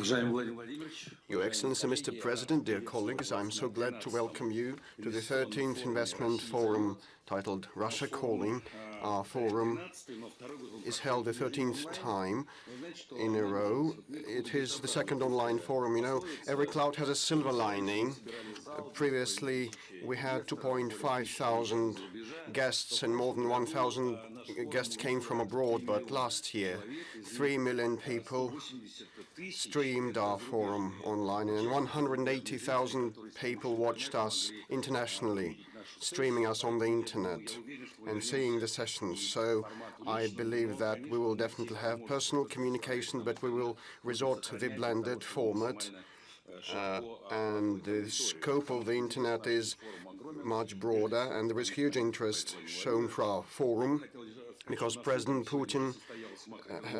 Your Excellency, Mr. President, dear colleagues, I'm so glad to welcome you to the 13th Investment Forum titled Russia Calling. Our forum is held the 13th time in a row. It is the second online forum. You know, every cloud has a silver lining. Previously, we had 2,500 guests and more than 1,000 guests came from abroad, but last year, 3 million people streamed our forum online and 180,000 people watched us internationally, streaming us on the internet and seeing the sessions. So I believe that we will definitely have personal communication, but we will resort to the blended format. And the scope of the internet is much broader, and there is huge interest shown for our forum because President Putin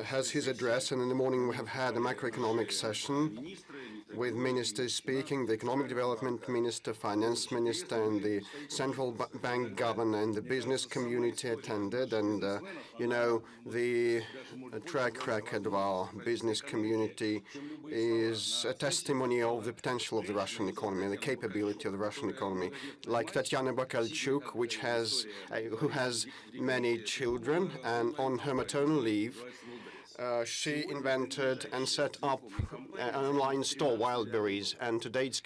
has his address, and in the morning we have had a macroeconomic session with ministers speaking, the economic development minister, finance minister, and the central bank governor, and the business community attended. And you know, the track record of our business community is a testimony of the potential of the Russian economy, the capability of the Russian economy. Like Tatiana Bakalchuk, who has many children, and on her maternal leave, she invented and set up an online store, Wildberries, and today its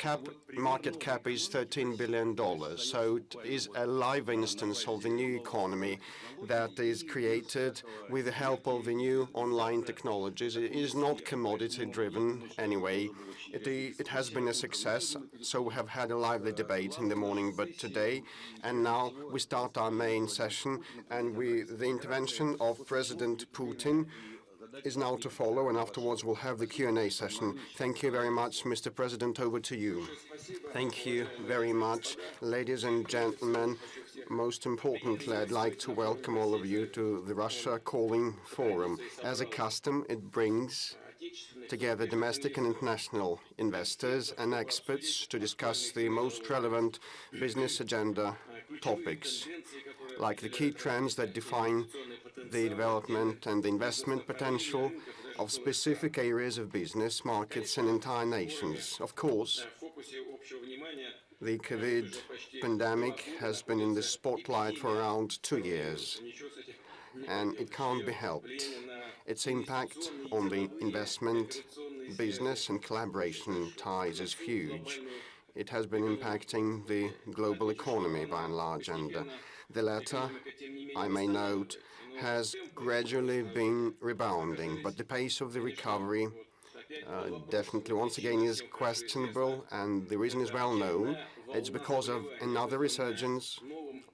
market cap is $13 billion. So it is a live instance of the new economy that is created with the help of the new online technologies. It is not commodity-driven anyway. It has been a success, so we have had a lively debate in the morning, but today, and now we start our main session, and the intervention of President Putin is now to follow, and afterwards we'll have the Q&A session. Thank you very much, Mr. President. Over to you. Thank you very much, ladies and gentlemen. Most importantly, I'd like to welcome all of you to the Russia Calling Forum. As a custom, it brings together domestic and international investors and experts to discuss the most relevant business agenda topics, like the key trends that define the development and the investment potential of specific areas of business, markets, and entire nations. Of course, the COVID pandemic has been in the spotlight for around 2 years, and it can't be helped. Its impact on the investment, business, and collaboration ties is huge. It has been impacting the global economy by and large, and the latter, I may note, has gradually been rebounding, but the pace of the recovery definitely once again is questionable, and the reason is well known. It's because of another resurgence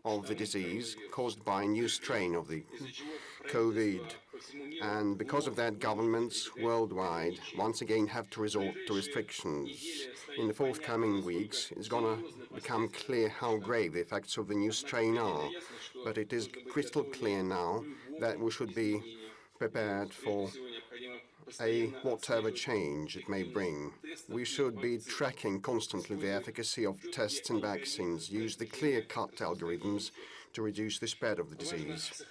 of the disease caused by a new strain of the COVID. And because of that, governments worldwide once again have to resort to restrictions. In the forthcoming weeks, it's going to become clear how grave the effects of the new strain are. But it is crystal clear now that we should be prepared for whatever change it may bring. We should be tracking constantly the efficacy of tests and vaccines, use the clear-cut algorithms to reduce the spread of the disease.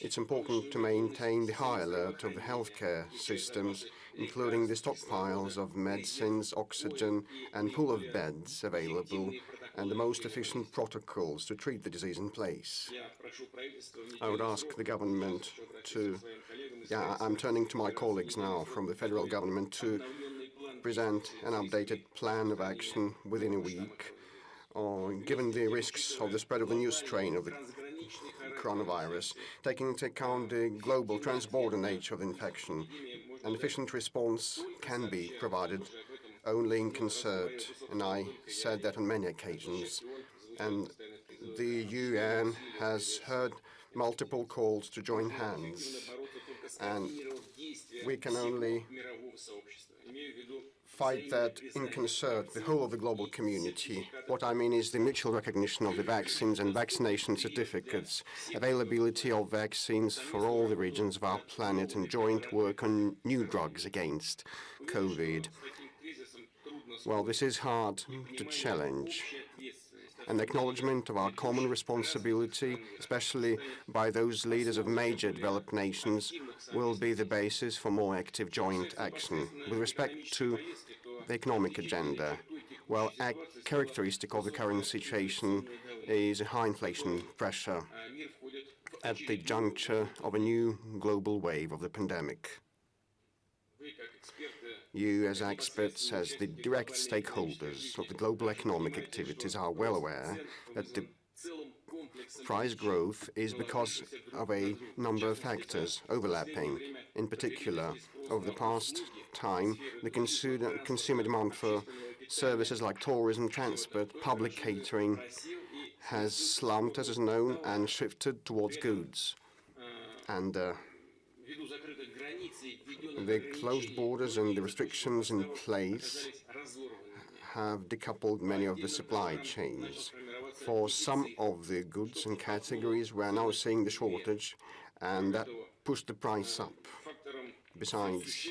It's important to maintain the high alert of the healthcare systems, including the stockpiles of medicines, oxygen, and pool of beds available, and the most efficient protocols to treat the disease in place. I would ask the government to, I'm turning to my colleagues now from the federal government, to present an updated plan of action within a week, given the risks of the spread of the new strain of the coronavirus, taking into account the global transborder nature of the infection. An efficient response can be provided only in concert, and I said that on many occasions. And the UN has heard multiple calls to join hands, and we can only fight that in concert, the whole of the global community. What I mean is the mutual recognition of the vaccines and vaccination certificates, availability of vaccines for all the regions of our planet, and joint work on new drugs against COVID. Well, this is hard to challenge. and acknowledgement of our common responsibility, especially by those leaders of major developed nations, will be the basis for more active joint action. With respect to the economic agenda, well, a characteristic of the current situation is a high inflation pressure at the juncture of a new global wave of the pandemic. You, as experts, as the direct stakeholders of the global economic activities, are well aware that the price growth is because of a number of factors overlapping. In particular, over the past time, the consumer demand for services like tourism, transport, public catering has slumped, as is known, and shifted towards goods. And the closed borders and the restrictions in place have decoupled many of the supply chains. For some of the goods and categories, we are now seeing the shortage, and that pushed the price up. Besides,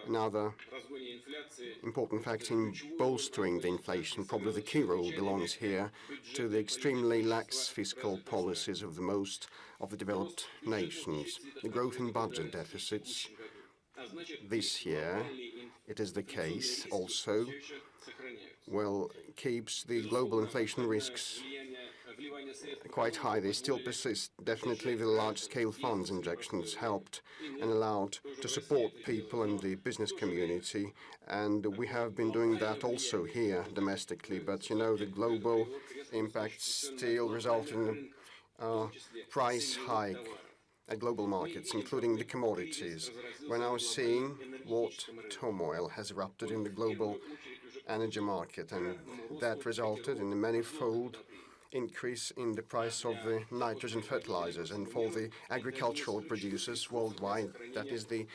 another important factor in bolstering the inflation, probably the key role belongs here to the extremely lax fiscal policies of most of the developed nations. The growth in budget deficits this year, it is the case also, well, keeps the global inflation risks quite high. They still persist. Definitely the large-scale funds injections helped and allowed to support people in the business community, and we have been doing that also here domestically. But you know, the global impact still resulted in a price hike at global markets, including the commodities. We're now seeing what turmoil has erupted in the global energy market, and that resulted in a manifold increase in the price of the nitrogen fertilizers. And for the agricultural producers worldwide, that is the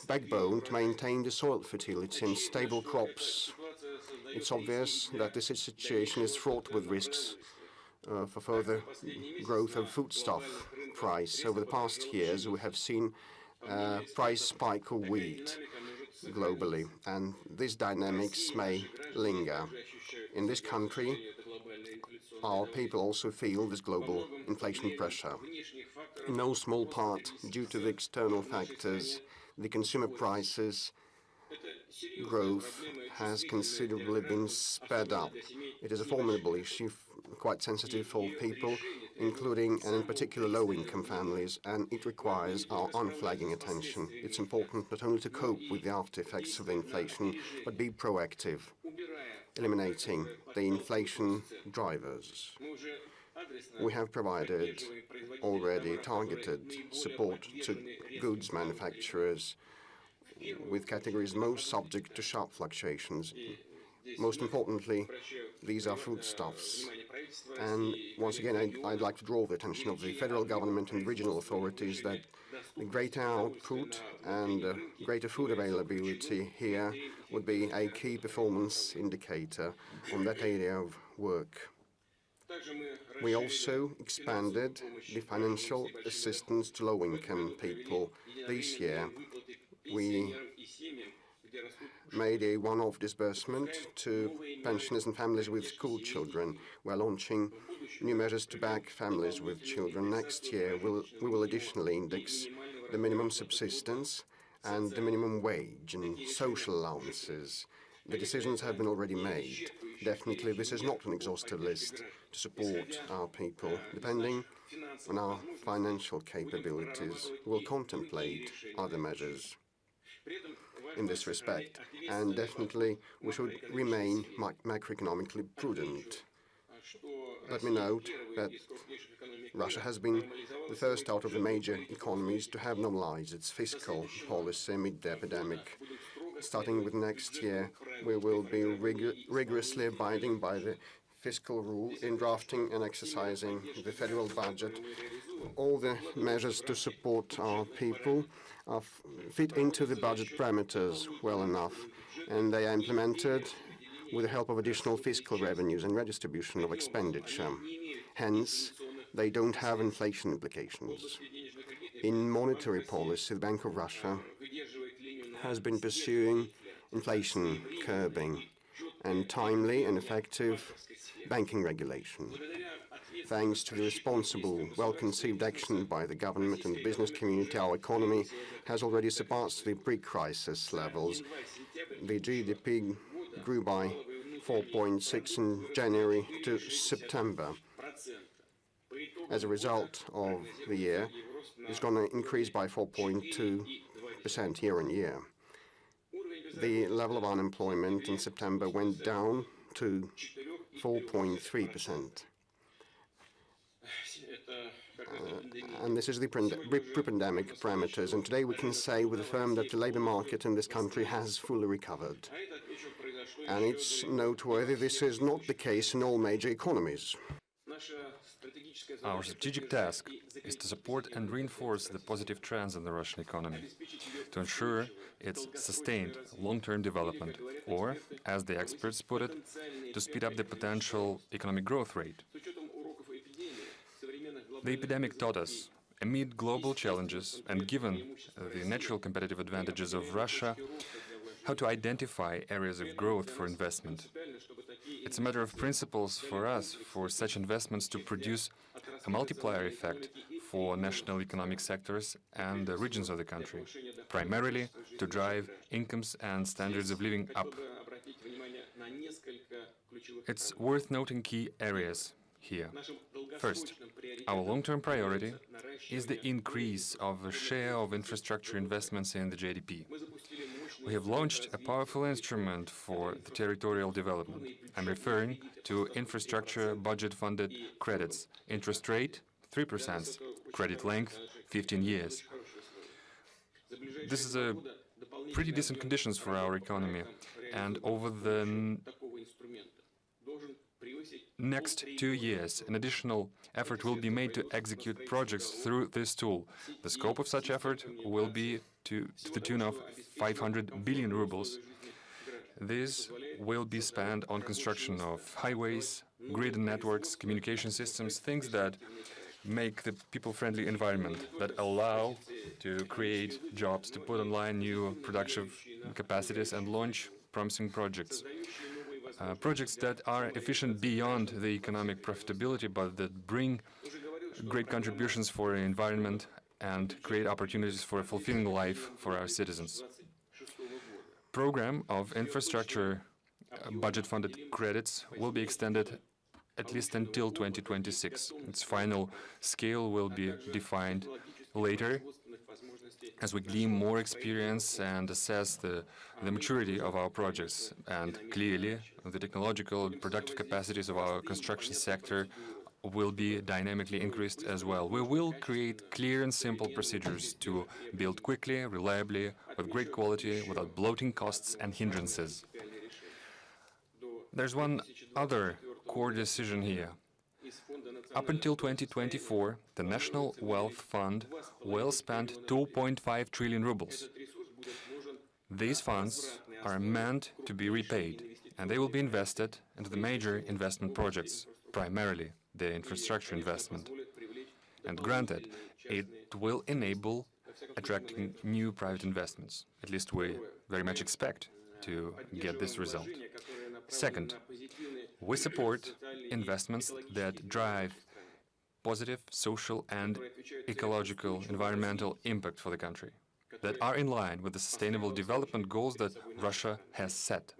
backbone to maintain the soil fertility and stable crops. It's obvious that this situation is fraught with risks for further growth of foodstuff price. Over the past years, we have seen a price spike of wheat globally, and these dynamics may linger. In this country, our people also feel this global inflation pressure. In no small part due to the external factors, the consumer prices growth has considerably been sped up. It is a formidable issue, quite sensitive for people, including and in particular low-income families, and it requires our unflagging attention. It's important not only to cope with the after-effects of the inflation, but be proactive, eliminating the inflation drivers. We have provided already targeted support to goods manufacturers with categories most subject to sharp fluctuations. Most importantly, these are foodstuffs. And once again, I'd like to draw the attention of the federal government and regional authorities that the greater output and greater food availability here would be a key performance indicator on that area of work. We also expanded the financial assistance to low-income people. This year, we made a one-off disbursement to pensioners and families with school children. We're launching new measures to back families with children. Next year, we will additionally index the minimum subsistence and the minimum wage and social allowances. The decisions have been already made. Definitely, this is not an exhaustive list to support our people. Depending on our financial capabilities, we'll contemplate other measures in this respect. And definitely, we should remain macroeconomically prudent. Let me note that Russia has been the first out of the major economies to have normalized its fiscal policy amid the epidemic. Starting with next year, we will be rigorously abiding by the fiscal rule in drafting and exercising the federal budget. All the measures to support our people fit into the budget parameters well enough, and they are implemented with the help of additional fiscal revenues and redistribution of expenditure. Hence, they don't have inflation implications. In monetary policy, the Bank of Russia has been pursuing inflation curbing, and timely and effective banking regulation. Thanks to the responsible, well-conceived action by the government and the business community, our economy has already surpassed the pre-crisis levels. The GDP grew by 4.6 in January to September. As a result of the year, it's going to increase by 4.2% year on year. The level of unemployment in September went down to 4.3%. And this is the pre-pandemic parameters. And today we can say with a firm that the labor market in this country has fully recovered. And it's noteworthy this is not the case in all major economies. Our strategic task is to support and reinforce the positive trends in the Russian economy, to ensure its sustained long-term development, or, as the experts put it, to speed up the potential economic growth rate. The epidemic taught us, amid global challenges and given the natural competitive advantages of Russia, how to identify areas of growth for investment. It's a matter of principles for us for such investments to produce a multiplier effect for national economic sectors and the regions of the country, primarily to drive incomes and standards of living up. It's worth noting key areas here. First, our long-term priority is the increase of the share of infrastructure investments in the GDP. We have launched a powerful instrument for the territorial development. I'm referring to infrastructure budget-funded credits. Interest rate, 3%. Credit length, 15 years. This is a pretty decent conditions for our economy. And over the next 2 years, an additional effort will be made to execute projects through this tool. The scope of such effort will be to the tune of 500 billion rubles. This will be spent on construction of highways, grid networks, communication systems, things that make the people-friendly environment, that allow to create jobs, to put online new productive capacities and launch promising projects. Projects that are efficient beyond the economic profitability, but that bring great contributions for the environment and create opportunities for a fulfilling life for our citizens. Program of infrastructure budget-funded credits will be extended at least until 2026. Its final scale will be defined later as we glean more experience and assess the maturity of our projects. And clearly, the technological and productive capacities of our construction sector will be dynamically increased as well. We will create clear and simple procedures to build quickly, reliably, with great quality, without bloating costs and hindrances. There's one other core decision here. Up until 2024, the National Wealth Fund will spend 2.5 trillion rubles. These funds are meant to be repaid, and they will be invested into the major investment projects, primarily the infrastructure investment. And granted, it will enable attracting new private investments. At least we very much expect to get this result. Second, we support investments that drive positive social and ecological environmental impact for the country, that are in line with the sustainable development goals that Russia has set.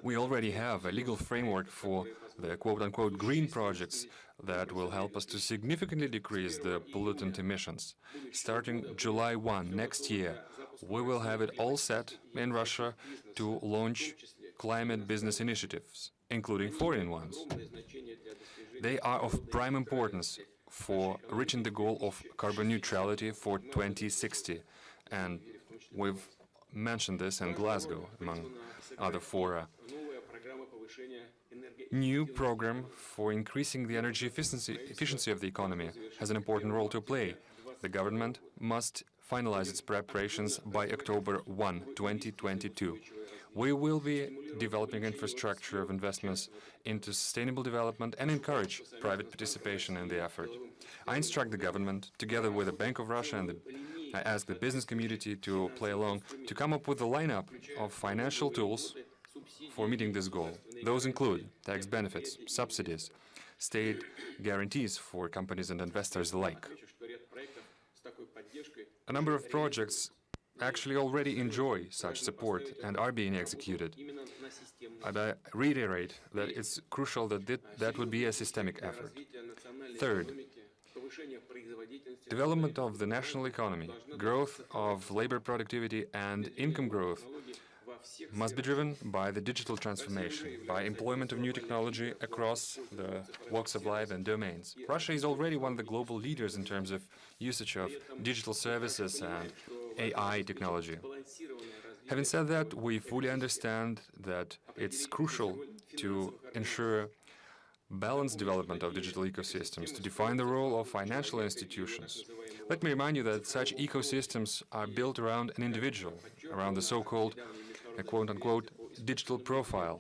We already have a legal framework for the quote-unquote green projects that will help us to significantly decrease the pollutant emissions. Starting July 1 next year, we will have it all set in Russia to launch climate business initiatives, including foreign ones. They are of prime importance for reaching the goal of carbon neutrality for 2060, and we've mentioned this in Glasgow, among other fora. New program for increasing the energy efficiency of the economy has an important role to play. The government must finalize its preparations by October 1, 2022. We will be developing infrastructure of investments into sustainable development and encourage private participation in the effort. I instruct the government, together with the Bank of Russia, and I ask the business community to play along, to come up with a lineup of financial tools for meeting this goal. Those include tax benefits, subsidies, state guarantees for companies and investors alike. A number of projects actually already enjoy such support and are being executed. And I reiterate that it's crucial that that would be a systemic effort. Third, development of the national economy, growth of labor productivity and income growth must be driven by the digital transformation, by employment of new technology across the walks of life and domains. Russia is already one of the global leaders in terms of usage of digital services and AI technology. Having said that, we fully understand that it's crucial to ensure balanced development of digital ecosystems, to define the role of financial institutions. Let me remind you that such ecosystems are built around an individual, around the so-called quote-unquote digital profile.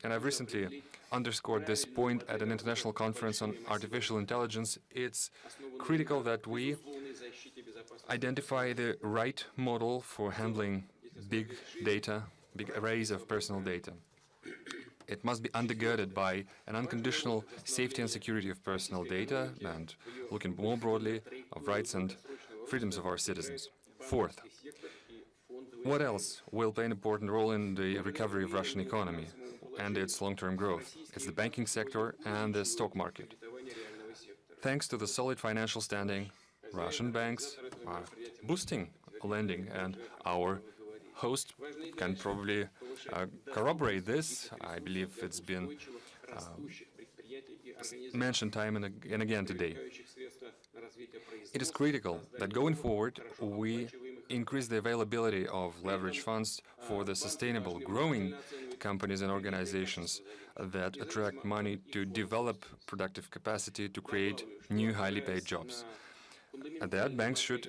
And I've recently underscored this point at an international conference on artificial intelligence. It's critical that we identify the right model for handling big data, big arrays of personal data. It must be undergirded by an unconditional safety and security of personal data and, looking more broadly, of rights and freedoms of our citizens. Fourth, what else will play an important role in the recovery of Russian economy and its long-term growth? It's the banking sector and the stock market. Thanks to the solid financial standing, Russian banks are boosting lending, and our host can probably corroborate this. I believe it's been mentioned time and again today. It is critical that going forward we increase the availability of leverage funds for the sustainable growing companies and organizations that attract money to develop productive capacity to create new highly paid jobs. At that, banks should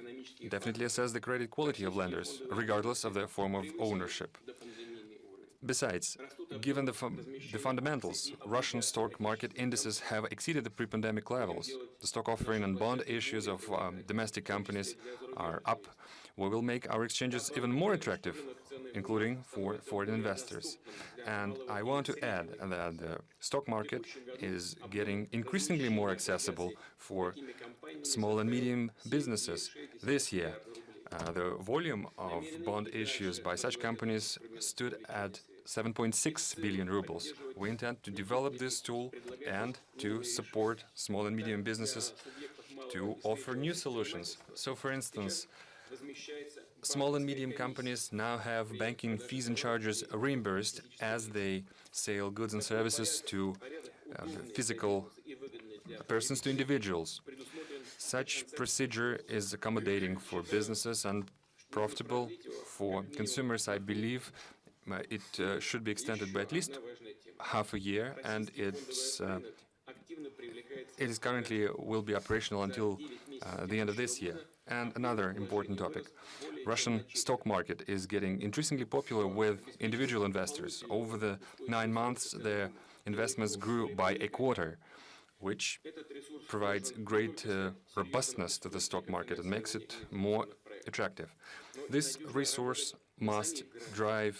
definitely assess the credit quality of lenders, regardless of their form of ownership. Besides, given the fundamentals, Russian stock market indices have exceeded the pre-pandemic levels. The stock offering and bond issues of domestic companies are up. We will make our exchanges even more attractive, including for foreign investors. And I want to add that the stock market is getting increasingly more accessible for small and medium businesses. This year, the volume of bond issues by such companies stood at 7.6 billion rubles. We intend to develop this tool and to support small and medium businesses to offer new solutions. So, for instance, small and medium companies now have banking fees and charges reimbursed as they sell goods and services to physical persons, to individuals. Such procedure is accommodating for businesses and profitable for consumers. I believe it should be extended by at least half a year, and it is currently will be operational until the end of this year. And another important topic, Russian stock market is getting increasingly popular with individual investors. Over the 9 months, their investments grew by a quarter, which provides great robustness to the stock market and makes it more attractive. This resource must drive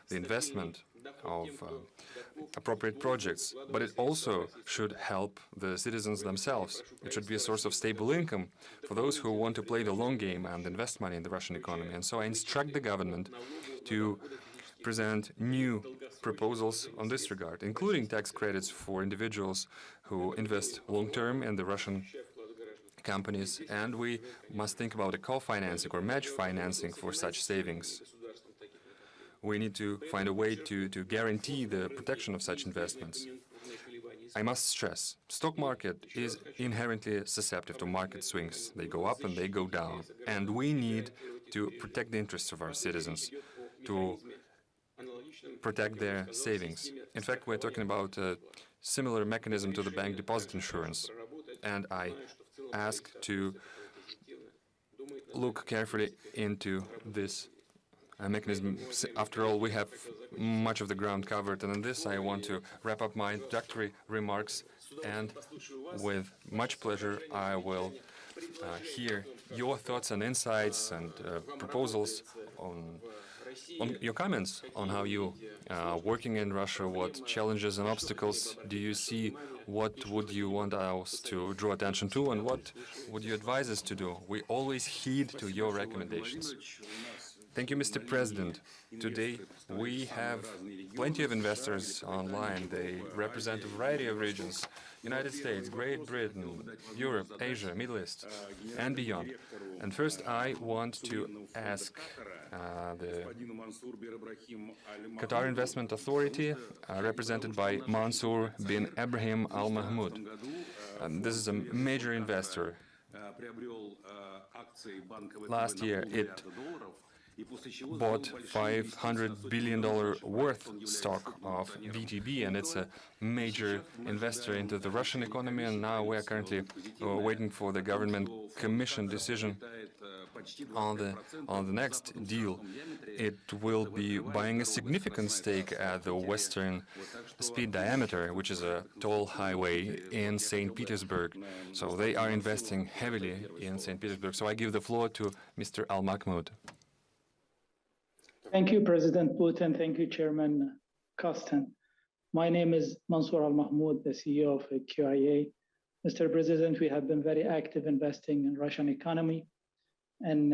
the investment of appropriate projects, but it also should help the citizens themselves. It should be a source of stable income for those who want to play the long game and invest money in the Russian economy. And so I instruct the government to present new proposals on this regard, including tax credits for individuals who invest long-term in the Russian companies, and we must think about a co-financing or match financing for such savings. We need to find a way to guarantee the protection of such investments. I must stress, stock market is inherently susceptible to market swings. They go up and they go down, and we need to protect the interests of our citizens, to protect their savings. In fact, we're talking about a similar mechanism to the bank deposit insurance, and I ask to look carefully into this mechanism. After all, we have much of the ground covered, and in this I want to wrap up my introductory remarks, and with much pleasure I will hear your thoughts and insights and proposals on on your comments on how you working in Russia, what challenges and obstacles do you see, what would you want us to draw attention to, and what would you advise us to do? We always heed to your recommendations. Thank you, Mr. President. Today, we have plenty of investors online. They represent a variety of regions: United States, Great Britain, Europe, Asia, Middle East, and beyond. And first, I want to ask the Qatar Investment Authority, represented by Mansour bin Ibrahim Al Mahmoud. This is a major investor. Last year, it bought $500 billion worth stock of VTB, and it's a major investor into the Russian economy. And now we are currently waiting for the government commission decision on the next deal. It will be buying a significant stake at the Western Speed Diameter, which is a toll highway in St. Petersburg. So they are investing heavily in St. Petersburg. So I give the floor to Mr. Al Mahmoud. Thank you, President Putin. Thank you, Chairman Kostin. My name is Mansour Al Mahmoud, the CEO of QIA. Mr. President, we have been very active investing in Russian economy and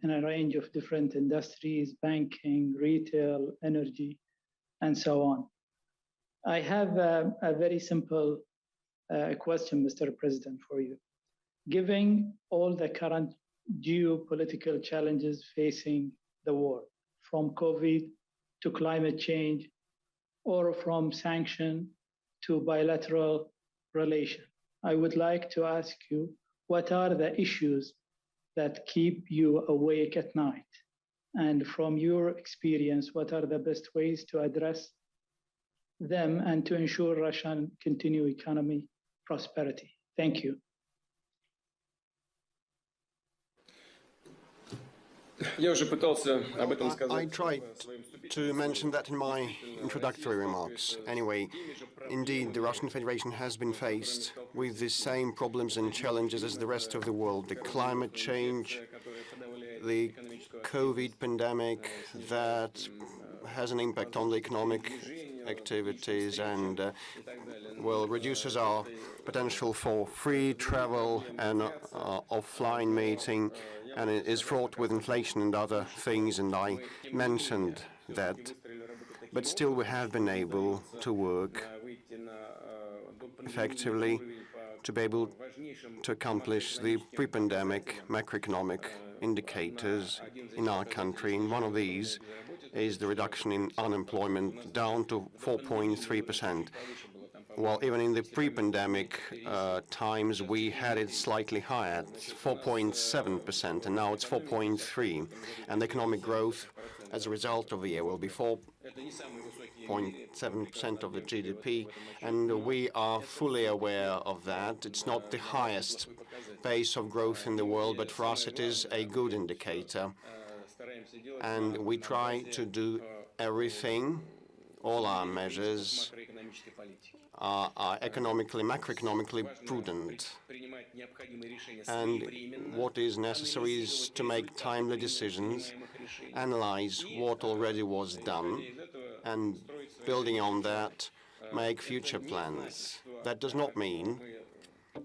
in a range of different industries: banking, retail, energy, and so on. I have a very simple question, Mr. President, for you. Given all the current geopolitical challenges facing the world, from COVID to climate change, or from sanction to bilateral relation, I would like to ask you, what are the issues that keep you awake at night? And from your experience, what are the best ways to address them and to ensure Russian continued economy prosperity? Thank you. I tried to mention that in my introductory remarks. Anyway, indeed, the Russian Federation has been faced with the same problems and challenges as the rest of the world: the climate change, the COVID pandemic that has an impact on the economic activities and reduces our potential for free travel and offline meeting, and it is fraught with inflation and other things, and I mentioned that. But still we have been able to work effectively to be able to accomplish the pre-pandemic macroeconomic indicators in our country. And one of these is the reduction in unemployment down to 4.3%. Well, even in the pre-pandemic times, we had it slightly higher, at 4.7%, and now it's 4.3%. And economic growth as a result of the year will be 4.7% of the GDP, and we are fully aware of that. It's not the highest pace of growth in the world, but for us it is a good indicator. And we try to do everything, all our measures are macroeconomically prudent. And what is necessary is to make timely decisions, analyze what already was done, and building on that, make future plans. That does not mean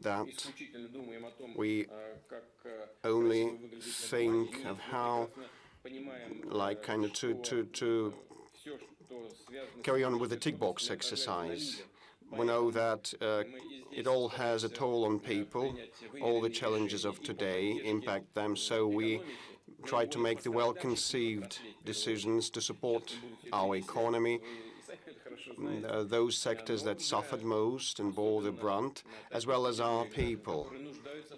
that we only think of how, like, kind of to carry on with the tick box exercise. We know that it all has a toll on people. All the challenges of today impact them, so we try to make the well-conceived decisions to support our economy, those sectors that suffered most and bore the brunt, as well as our people,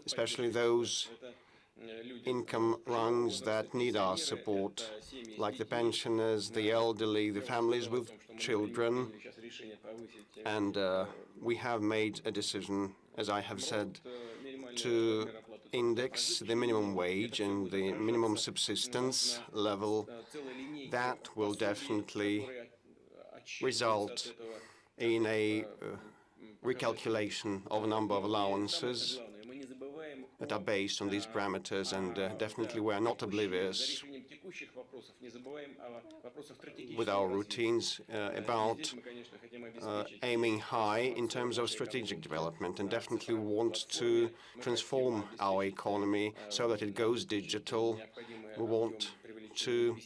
especially those income rungs that need our support, like the pensioners, the elderly, the families with children. And we have made a decision, as I have said, to index the minimum wage and the minimum subsistence level. That will definitely result in a recalculation of a number of allowances that are based on these parameters, and definitely we are not oblivious with our routines about aiming high in terms of strategic development, and definitely want to transform our economy so that it goes digital. We want to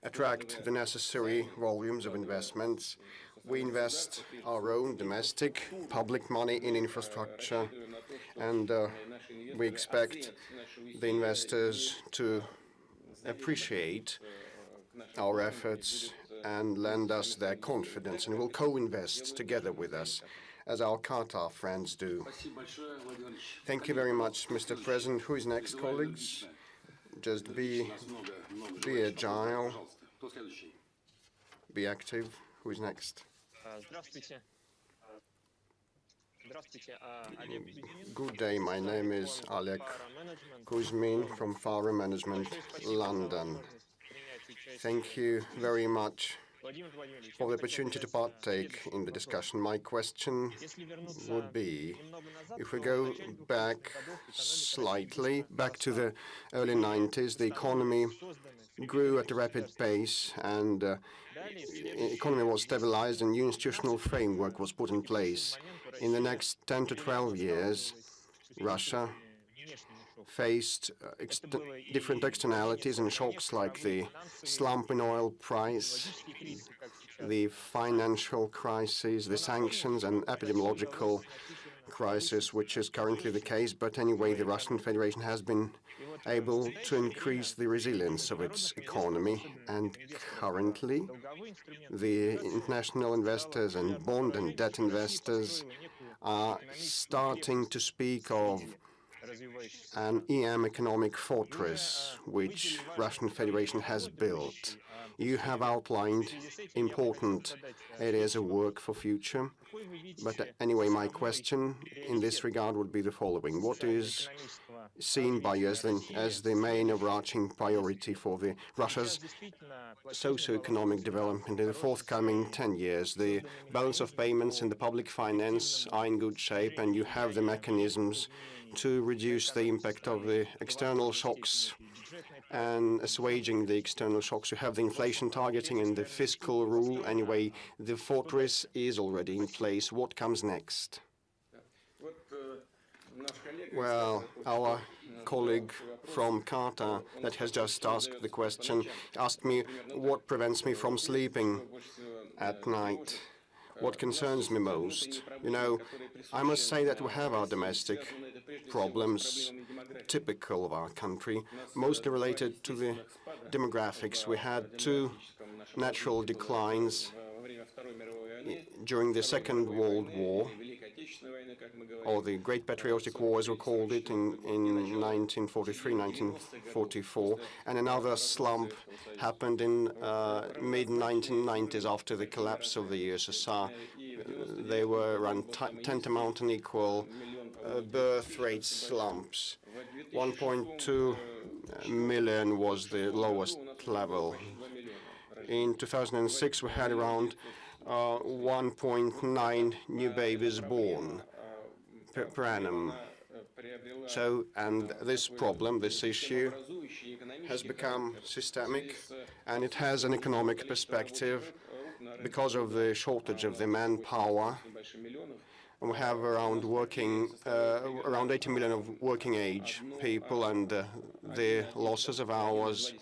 attract the necessary volumes of investments. We invest our own domestic public money in infrastructure, and we expect the investors to appreciate our efforts and lend us their confidence, and will co-invest together with us, as our Qatar friends do. Thank you very much, Mr. President. Who is next, colleagues? Just be agile, be active. Who is next? Good day, my name is Oleg Kuzmin from Fara Management, London. Thank you very much for the opportunity to partake in the discussion. My question would be, if we go back slightly, back to the early 90s, the economy grew at a rapid pace, and the economy was stabilized and new institutional framework was put in place. In the next 10 to 12 years, Russia faced different externalities and shocks like the slump in oil price, the financial crisis, the sanctions and epidemiological crisis, which is currently the case. But anyway, the Russian Federation has been able to increase the resilience of its economy, and currently the international investors and bond and debt investors are starting to speak of an EM economic fortress which Russian Federation has built. You have outlined important areas of work for future, but anyway, my question in this regard would be the following. What is seen by you as the main overarching priority for Russia's socio-economic development in the forthcoming 10 years? The balance of payments in the public finance are in good shape, and you have the mechanisms to reduce the impact of the external shocks and assuaging the external shocks. You have the inflation targeting and the fiscal rule. Anyway, the fortress is already in place. What comes next? Well, our colleague from Qatar that has just asked the question asked me what prevents me from sleeping at night. What concerns me most? You know, I must say that we have our domestic problems typical of our country, mostly related to the demographics. We had two natural declines during the Second World War, or the Great Patriotic War, as we called it, in 1943, 1944, and another slump happened in mid-1990s after the collapse of the USSR. They were around tantamount and equal birth rate slumps. 1.2 million was the lowest level. In 2006, we had around 1.9 new babies born per annum. So, and this problem, this issue, has become systemic, and it has an economic perspective because of the shortage of the manpower. And we have around 80 million of working age people, and the losses of hours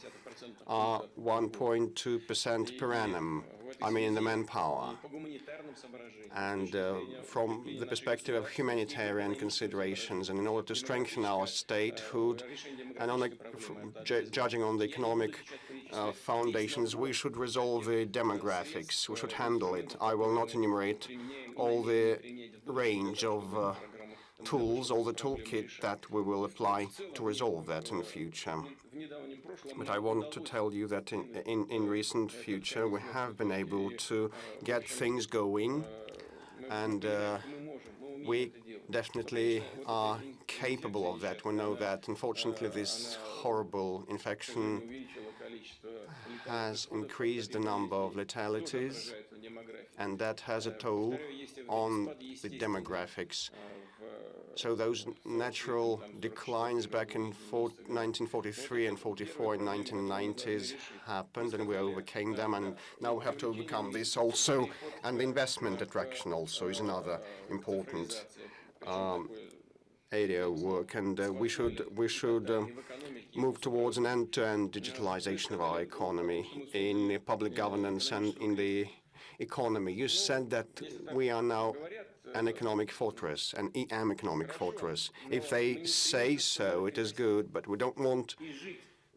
are 1.2% per annum. I mean, in the manpower. And from the perspective of humanitarian considerations, and in order to strengthen our statehood, and judging on the economic foundations, we should resolve the demographics. We should handle it. I will not enumerate all the range of tools, all the toolkit that we will apply to resolve that in the future. But I want to tell you that in recent future we have been able to get things going, and we definitely are capable of that. We know that unfortunately this horrible infection has increased the number of letalities, and that has a toll on the demographics. So those natural declines back in 1943 and 44 in 1990s happened, and we overcame them, and now we have to overcome this also. And the investment attraction also is another important area of work, and we should move towards an end-to-end digitalization of our economy in public governance and in the economy. You said that we are now an economic fortress, an EM economic fortress. If they say so, it is good, but we don't want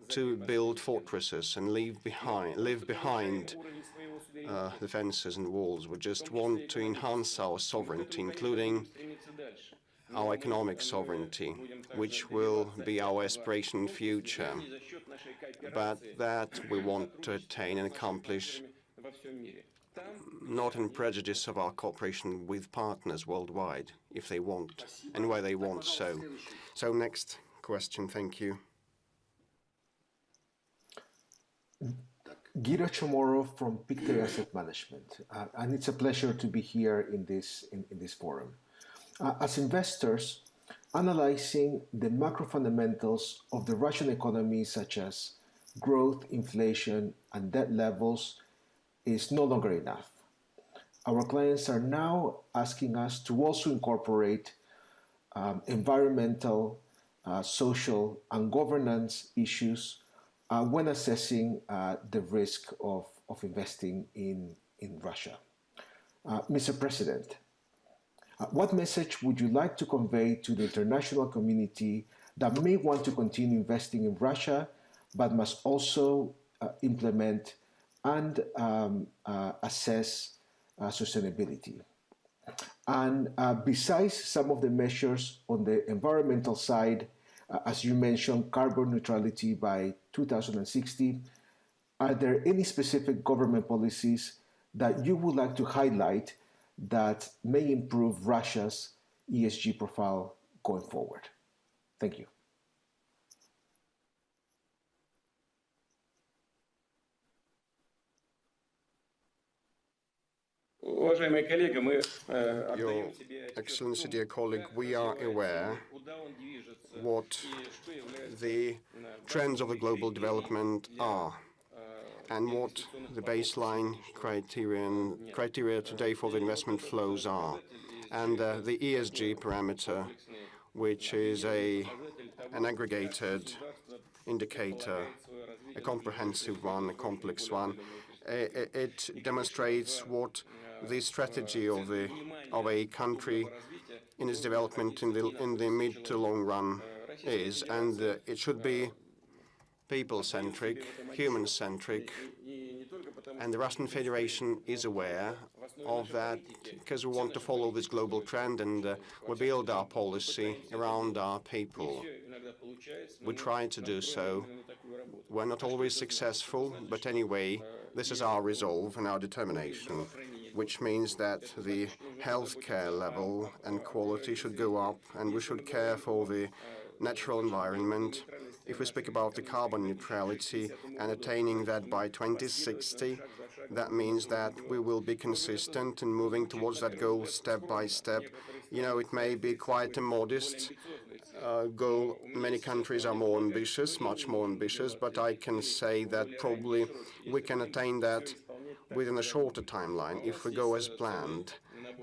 to build fortresses and live behind the fences and walls. We just want to enhance our sovereignty, including our economic sovereignty, which will be our aspiration in future, but that we want to attain and accomplish not in prejudice of our cooperation with partners worldwide, if they want and where they want so. So next question, thank you. Gira Chamorro from Pictet Asset Management, and it's a pleasure to be here in this forum. As investors, analyzing the macro fundamentals of the Russian economy, such as growth, inflation, and debt levels, is no longer enough. Our clients are now asking us to also incorporate environmental, social, and governance issues when assessing the risk of investing in Russia. Mr. President, what message would you like to convey to the international community that may want to continue investing in Russia, but must also implement and assess sustainability? And besides some of the measures on the environmental side, as you mentioned, carbon neutrality by 2060, are there any specific government policies that you would like to highlight that may improve Russia's ESG profile going forward? Thank you. Your Excellency, dear colleague, we are aware what the trends of the global development are and what the baseline criteria today for the investment flows are. And the ESG parameter, which is an aggregated indicator, a comprehensive one, a complex one, it demonstrates what the strategy of a country in its development in the mid to long run is, and it should be people-centric, human-centric, and the Russian Federation is aware of that because we want to follow this global trend, and we build our policy around our people. We try to do so. We're not always successful, but anyway, this is our resolve and our determination, which means that the healthcare level and quality should go up, and we should care for the natural environment. If we speak about the carbon neutrality and attaining that by 2060, that means that we will be consistent in moving towards that goal step by step. You know, it may be quite a modest goal. Many countries are more ambitious, much more ambitious, but I can say that probably we can attain that within a shorter timeline if we go as planned.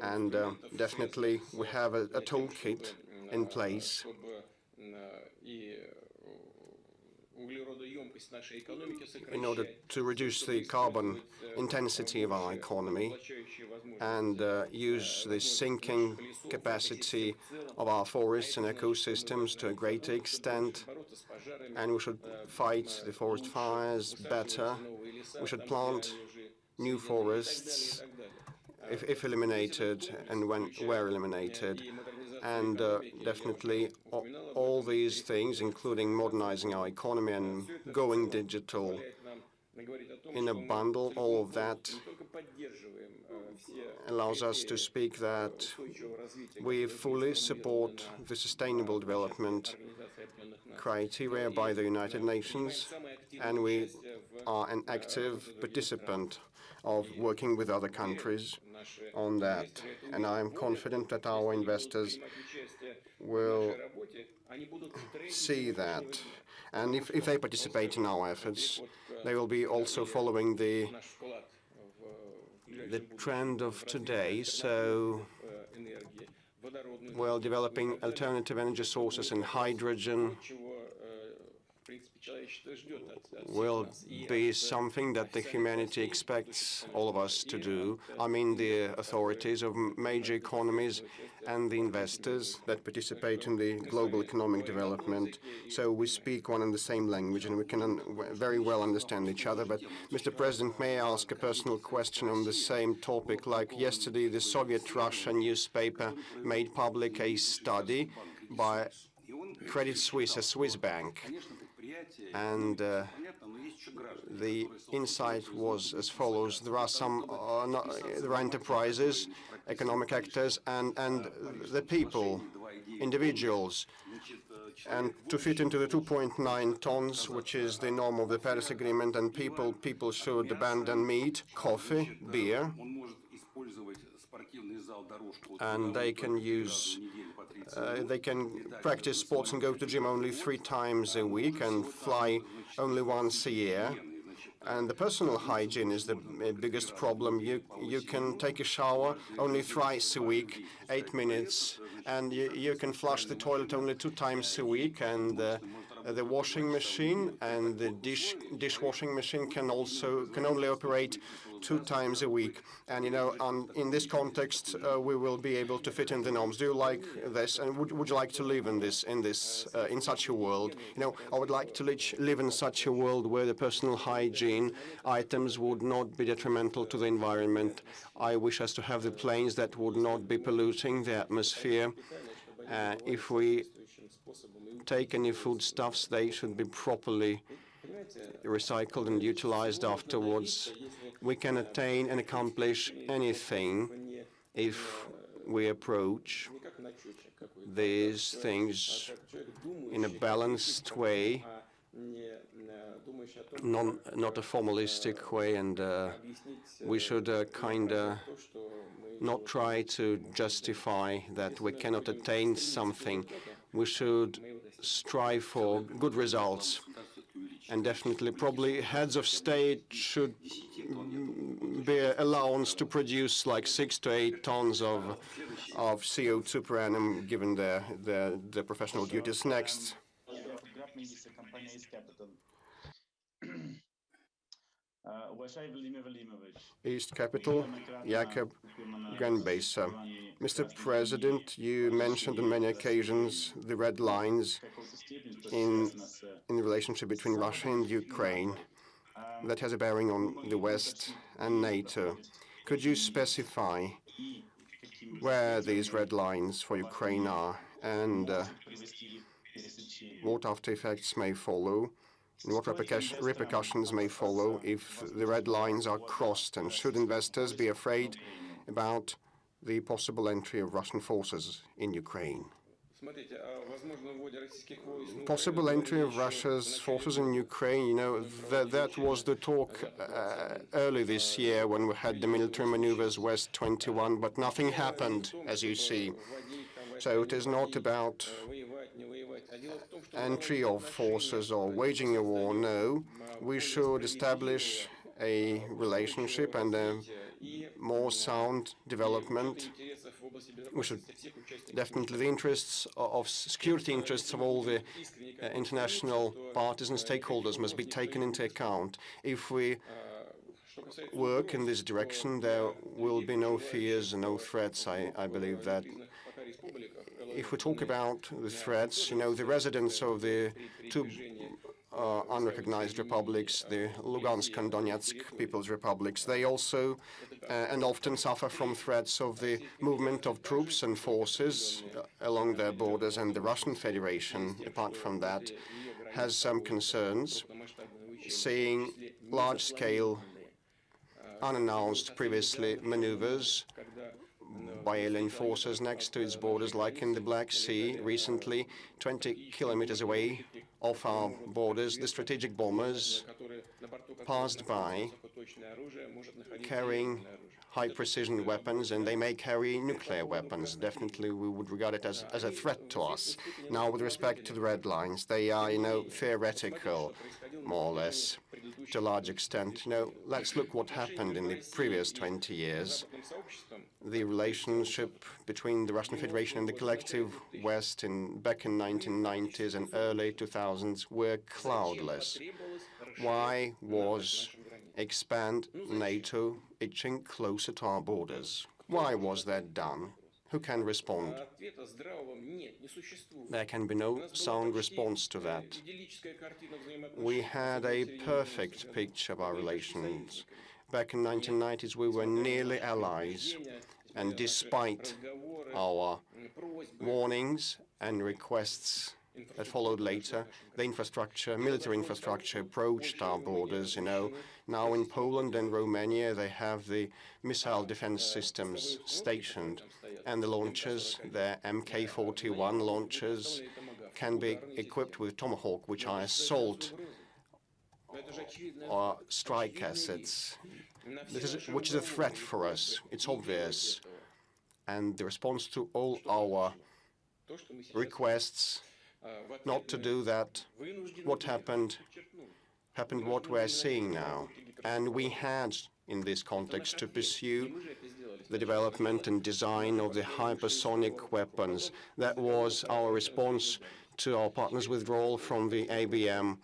And definitely we have a toolkit in place in order to reduce the carbon intensity of our economy and use the sinking capacity of our forests and ecosystems to a greater extent. And we should fight the forest fires better. We should plant new forests if eliminated and were eliminated. And definitely all these things, including modernizing our economy and going digital in a bundle, all of that allows us to speak that we fully support the sustainable development criteria by the United Nations, and we are an active participant of working with other countries on that. And I am confident that our investors will see that. And if they participate in our efforts, they will be also following the trend of today. So, while developing alternative energy sources and hydrogen will be something that the humanity expects all of us to do. I mean the authorities of major economies and the investors that participate in the global economic development. So we speak one and the same language and we can very well understand each other. But Mr. President, may I ask a personal question on the same topic? Like yesterday, the Soviet Russia newspaper made public a study by Credit Suisse, a Swiss bank. And the insight was as follows: there are there are enterprises, economic actors, and the people, individuals. And to fit into the 2.9 tons, which is the norm of the Paris Agreement, and people should abandon meat, coffee, beer, and they can practice sports and go to gym only 3 times a week and fly only once a year. And the personal hygiene is the biggest problem. You can take a shower only thrice a week, 8 minutes, and you can flush the toilet only 2 times a week. And the washing machine and the dishwashing machine can only operate 2 times a week. And in this context, we will be able to fit in the norms. Do you like this? And would you like to live in such a world? I would like to live in such a world where the personal hygiene items would not be detrimental to the environment. I wish us to have the planes that would not be polluting the atmosphere. If we take any foodstuffs, they should be properly recycled and utilized afterwards. We can attain and accomplish anything if we approach these things in a balanced way, not a formalistic way, and we should not try to justify that we cannot attain something. We should strive for good results. And definitely, probably heads of state should be allowed to produce like 6 to 8 tons of CO2 per annum, given their professional duties. Next. East Capital, Jakub Grenbase. Mr. President, you mentioned on many occasions the red lines in the relationship between Russia and Ukraine that has a bearing on the West and NATO. Could you specify where these red lines for Ukraine are and what after effects may follow? And what repercussions may follow if the red lines are crossed? And should investors be afraid about the possible entry of Russian forces in Ukraine? Possible entry of Russia's forces in Ukraine, that was the talk early this year when we had the military maneuvers West 21, but nothing happened, as you see. So it is not about entry of forces or waging a war. No, we should establish a relationship and a more sound development. We should definitely the security interests of all the international parties and stakeholders must be taken into account. If we work in this direction, there will be no fears and no threats. I believe that. If we talk about the threats, the residents of the 2 unrecognized republics, the Lugansk and Donetsk People's Republics, they also and often suffer from threats of the movement of troops and forces along their borders, and the Russian Federation, apart from that, has some concerns, seeing large-scale unannounced previously maneuvers by alien forces next to its borders, like in the Black Sea recently, 20 kilometers away off our borders, the strategic bombers passed by carrying high-precision weapons, and they may carry nuclear weapons. Definitely, we would regard it as a threat to us. Now, with respect to the red lines, they are, theoretical, more or less, to a large extent. Let's look what happened in the previous 20 years. The relationship between the Russian Federation and the collective West back in 1990s and early 2000s were cloudless. Why was expand NATO itching closer to our borders? Why was that done? Who can respond? There can be no sound response to that. We had a perfect picture of our relations. Back in the 1990s, we were nearly allies, and despite our warnings and requests that followed later, the military infrastructure approached our borders, Now in Poland and Romania, they have the missile defense systems stationed, and the launchers, their Mk-41 launchers, can be equipped with Tomahawk, which are assault or strike assets, which is a threat for us. It's obvious. And the response to all our requests not to do that, what happened what we're seeing now. And we had, in this context, to pursue the development and design of the hypersonic weapons. That was our response to our partners' withdrawal from the ABM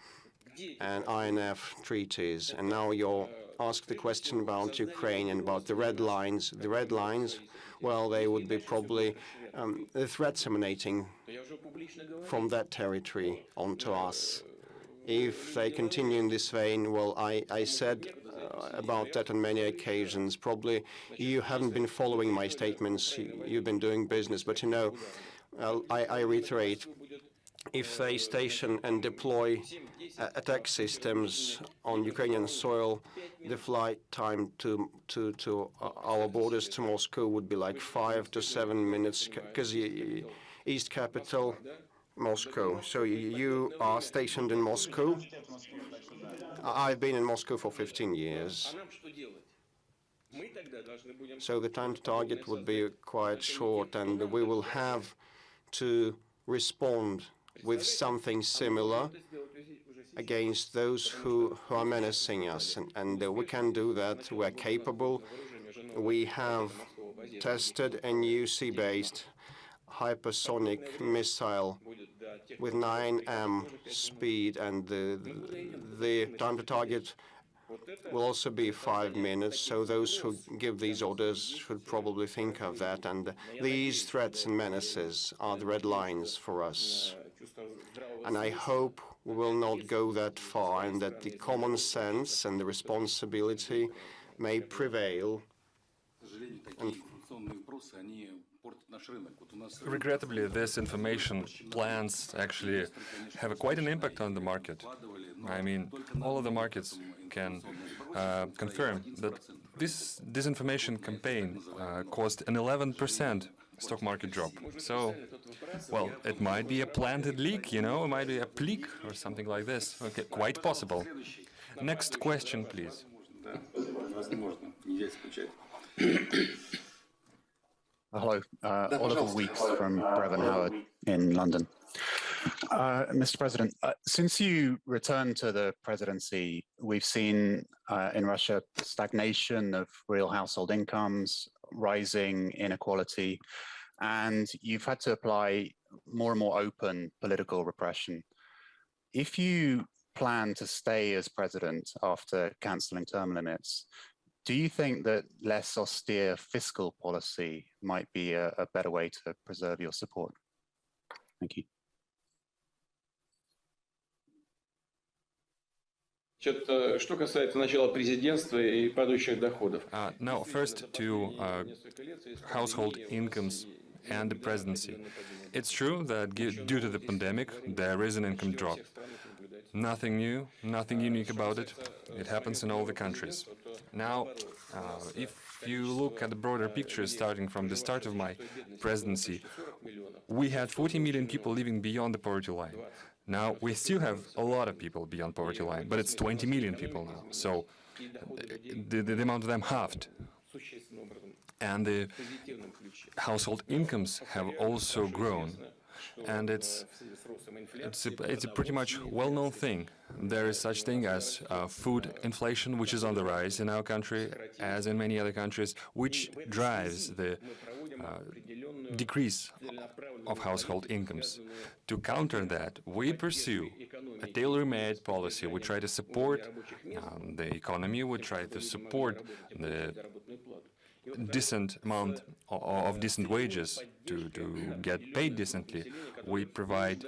and INF treaties. And now you're asked the question about Ukraine and about the red lines. The red lines, well, they would be probably the threats emanating from that territory onto us. If they continue in this vein, well, I said about that on many occasions. Probably you haven't been following my statements. You've been doing business. But, I reiterate, if they station and deploy attack systems on Ukrainian soil, the flight time to our borders to Moscow would be like 5 to 7 minutes, because East capital, Moscow. So you are stationed in Moscow. I've been in Moscow for 15 years. So the time to target would be quite short, and we will have to respond with something similar against those who are menacing us. And we can do that. We're capable. We have tested a new sea-based hypersonic missile with 9 speed, and the time to target will also be 5 minutes. So those who give these orders should probably think of that. And these threats and menaces are the red lines for us. And I hope we will not go that far, and that the common sense and the responsibility may prevail. And regrettably, this information plans actually have quite an impact on the market. I mean, all of the markets can confirm that this disinformation campaign caused an 11% stock market drop. So, well, it might be a planted leak, it might be a pleak or something like this. Okay, quite possible. Next question, please. Hello, Oliver Weeks from Brevin Howard in London. Mr. President, since you returned to the presidency, we've seen in Russia stagnation of real household incomes, rising inequality, and you've had to apply more and more open political repression. If you plan to stay as president after cancelling term limits, do you think that less austere fiscal policy might be a better way to preserve your support? Thank you. Now, first to household incomes and the presidency. It's true that due to the pandemic, there is an income drop. Nothing new, nothing unique about it. It happens in all the countries. Now, if you look at the broader picture starting from the start of my presidency, we had 40 million people living beyond the poverty line. Now, we still have a lot of people beyond poverty line, but it's 20 million people now. So the amount of them halved. And the household incomes have also grown. And it's a pretty much well-known thing. There is such thing as food inflation, which is on the rise in our country, as in many other countries, which drives the decrease of household incomes. To counter that, we pursue a tailor-made policy. We try to support the economy. We try to support the decent amount of decent wages to get paid decently. We provide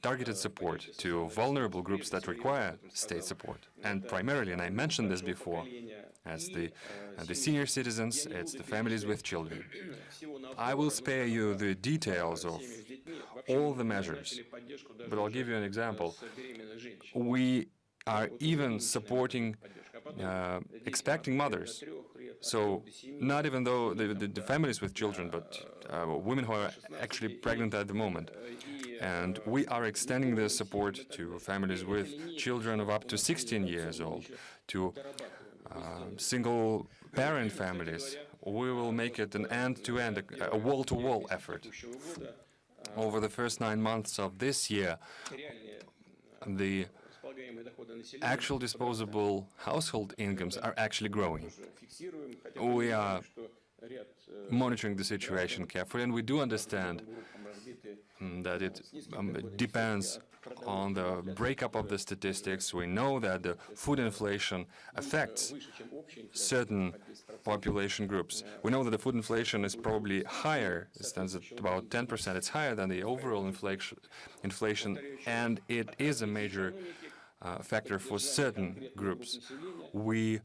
targeted support to vulnerable groups that require state support. And primarily, and I mentioned this before, as the senior citizens, it's the families with children. I will spare you the details of all the measures, but I'll give you an example. We are even supporting expecting mothers. So not even though the families with children, but women who are actually pregnant at the moment. And we are extending this support to families with children of up to 16 years old, to single parent families. We will make it an end-to-end, a wall-to-wall effort. Over the first 9 months of this year, the actual disposable household incomes are actually growing. We are monitoring the situation carefully, and we do understand that it depends on the breakup of the statistics. We know that the food inflation affects certain population groups. We know that the food inflation is probably higher. It stands at about 10%. It's higher than the overall inflation, and it is a major factor for certain groups. We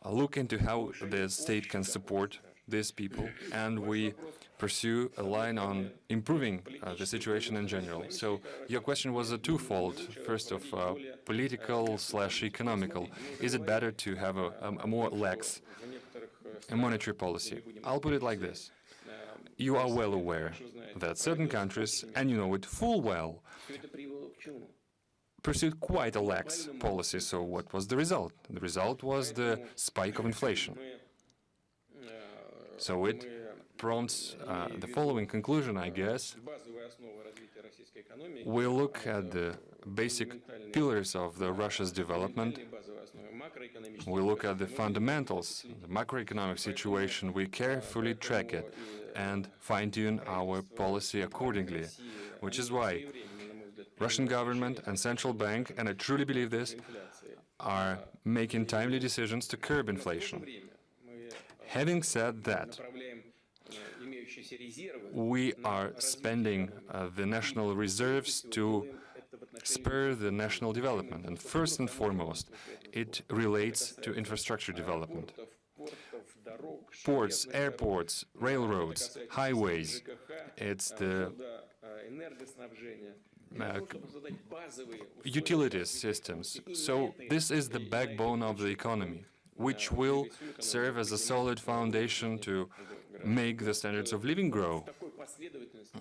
look into how the state can support these people, and we pursue a line on improving the situation in general. So your question was a twofold. First of political/economical. Is it better to have a more lax monetary policy? I'll put it like this. You are well aware that certain countries, and you know it full well, pursued quite a lax policy. So what was the result? The result was the spike of inflation. So it prompts the following conclusion, I guess. We look at the basic pillars of Russia's development. We look at the fundamentals, the macroeconomic situation. We carefully track it and fine-tune our policy accordingly, which is why Russian government and central bank, and I truly believe this, are making timely decisions to curb inflation. Having said that, we are spending the national reserves to spur the national development, and first and foremost, it relates to infrastructure development. Ports, airports, railroads, highways, it's the utilities systems. So this is the backbone of the economy, which will serve as a solid foundation to make the standards of living grow.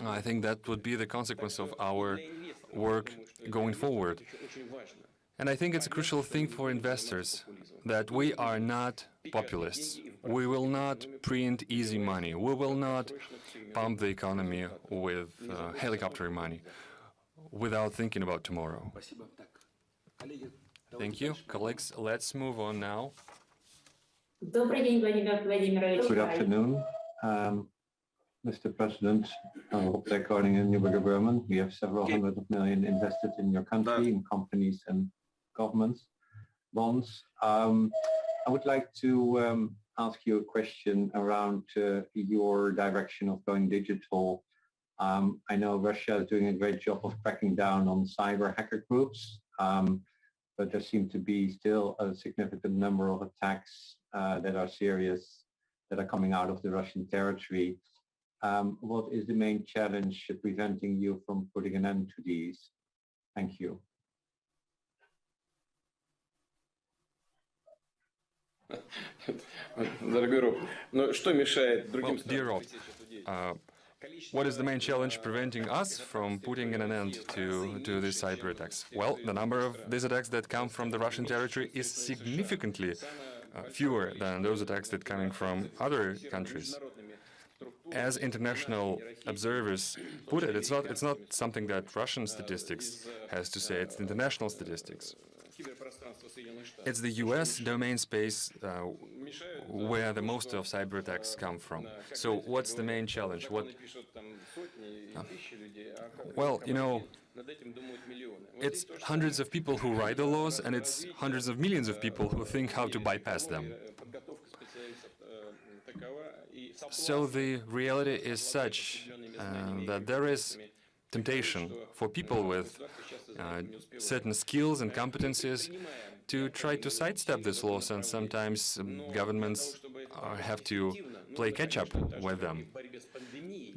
I think that would be the consequence of our work going forward. And I think it's a crucial thing for investors that we are not populists. We will not print easy money. We will not pump the economy with helicopter money without thinking about tomorrow. Thank you. Colleagues, let's move on now. Good afternoon, Mr. President, Andrei and Berman. We have several hundred of million invested in your country, in companies and governments, bonds. I would like to ask you a question around your direction of going digital. I know Russia is doing a great job of cracking down on cyber hacker groups, but there seem to be still a significant number of attacks that are serious, that are coming out of the Russian territory. What is the main challenge preventing you from putting an end to these? Thank you. Well, dear Rob, what is the main challenge preventing us from putting an end to these cyber attacks? Well, the number of these attacks that come from the Russian territory is significantly fewer than those attacks that coming from other countries. As international observers put it, it's not something that Russian statistics has to say, it's international statistics. It's the US domain space where the most of cyber attacks come from. So what's the main challenge? Well, you know, it's hundreds of people who write the laws, and it's hundreds of millions of people who think how to bypass them. So the reality is such that there is temptation for people with certain skills and competencies to try to sidestep these laws, and sometimes governments have to play catch-up with them.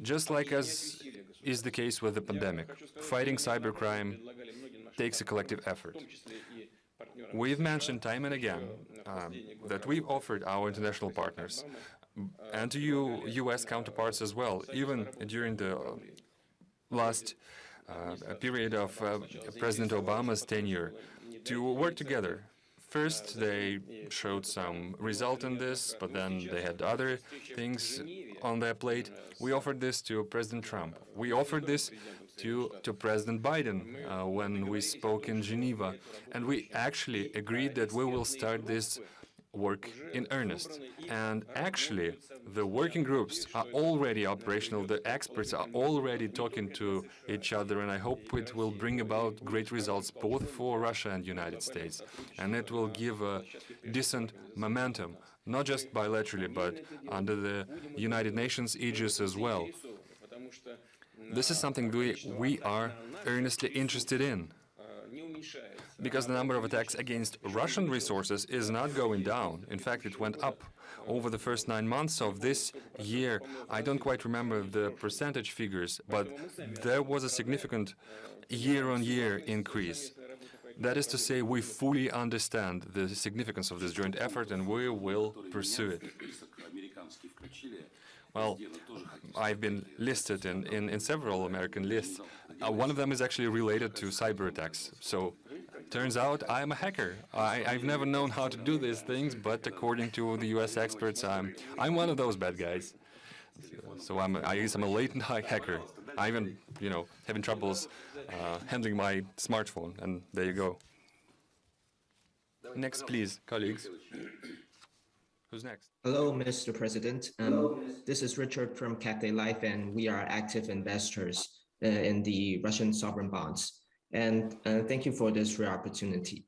Just like as is the case with the pandemic, fighting cybercrime takes a collective effort. We've mentioned time and again that we've offered our international partners and to you US counterparts as well, even during the last period of President Obama's tenure, to work together. First, they showed some result in this, but then they had other things on their plate. We offered this to President Trump. We offered this to President Biden when we spoke in Geneva. And we actually agreed that we will start this work in earnest. And actually, the working groups are already operational, the experts are already talking to each other, and I hope it will bring about great results both for Russia and United States. And it will give a decent momentum, not just bilaterally, but under the United Nations aegis as well. This is something we are earnestly interested in, because the number of attacks against Russian resources is not going down. In fact, it went up over the first 9 months of this year. I don't quite remember the percentage figures, but there was a significant year-on-year increase. That is to say, we fully understand the significance of this joint effort, and we will pursue it. Well, I've been listed in several American lists. One of them is actually related to cyber attacks. So, turns out I'm a hacker. I've never known how to do these things, but according to the US experts, I'm one of those bad guys. So I guess I'm a latent hacker. I even, having troubles handling my smartphone, and there you go. Next, please, colleagues. Who's next? Hello, Mr. President. This is Richard from Cathay Life, and we are active investors in the Russian sovereign bonds. And thank you for this rare opportunity.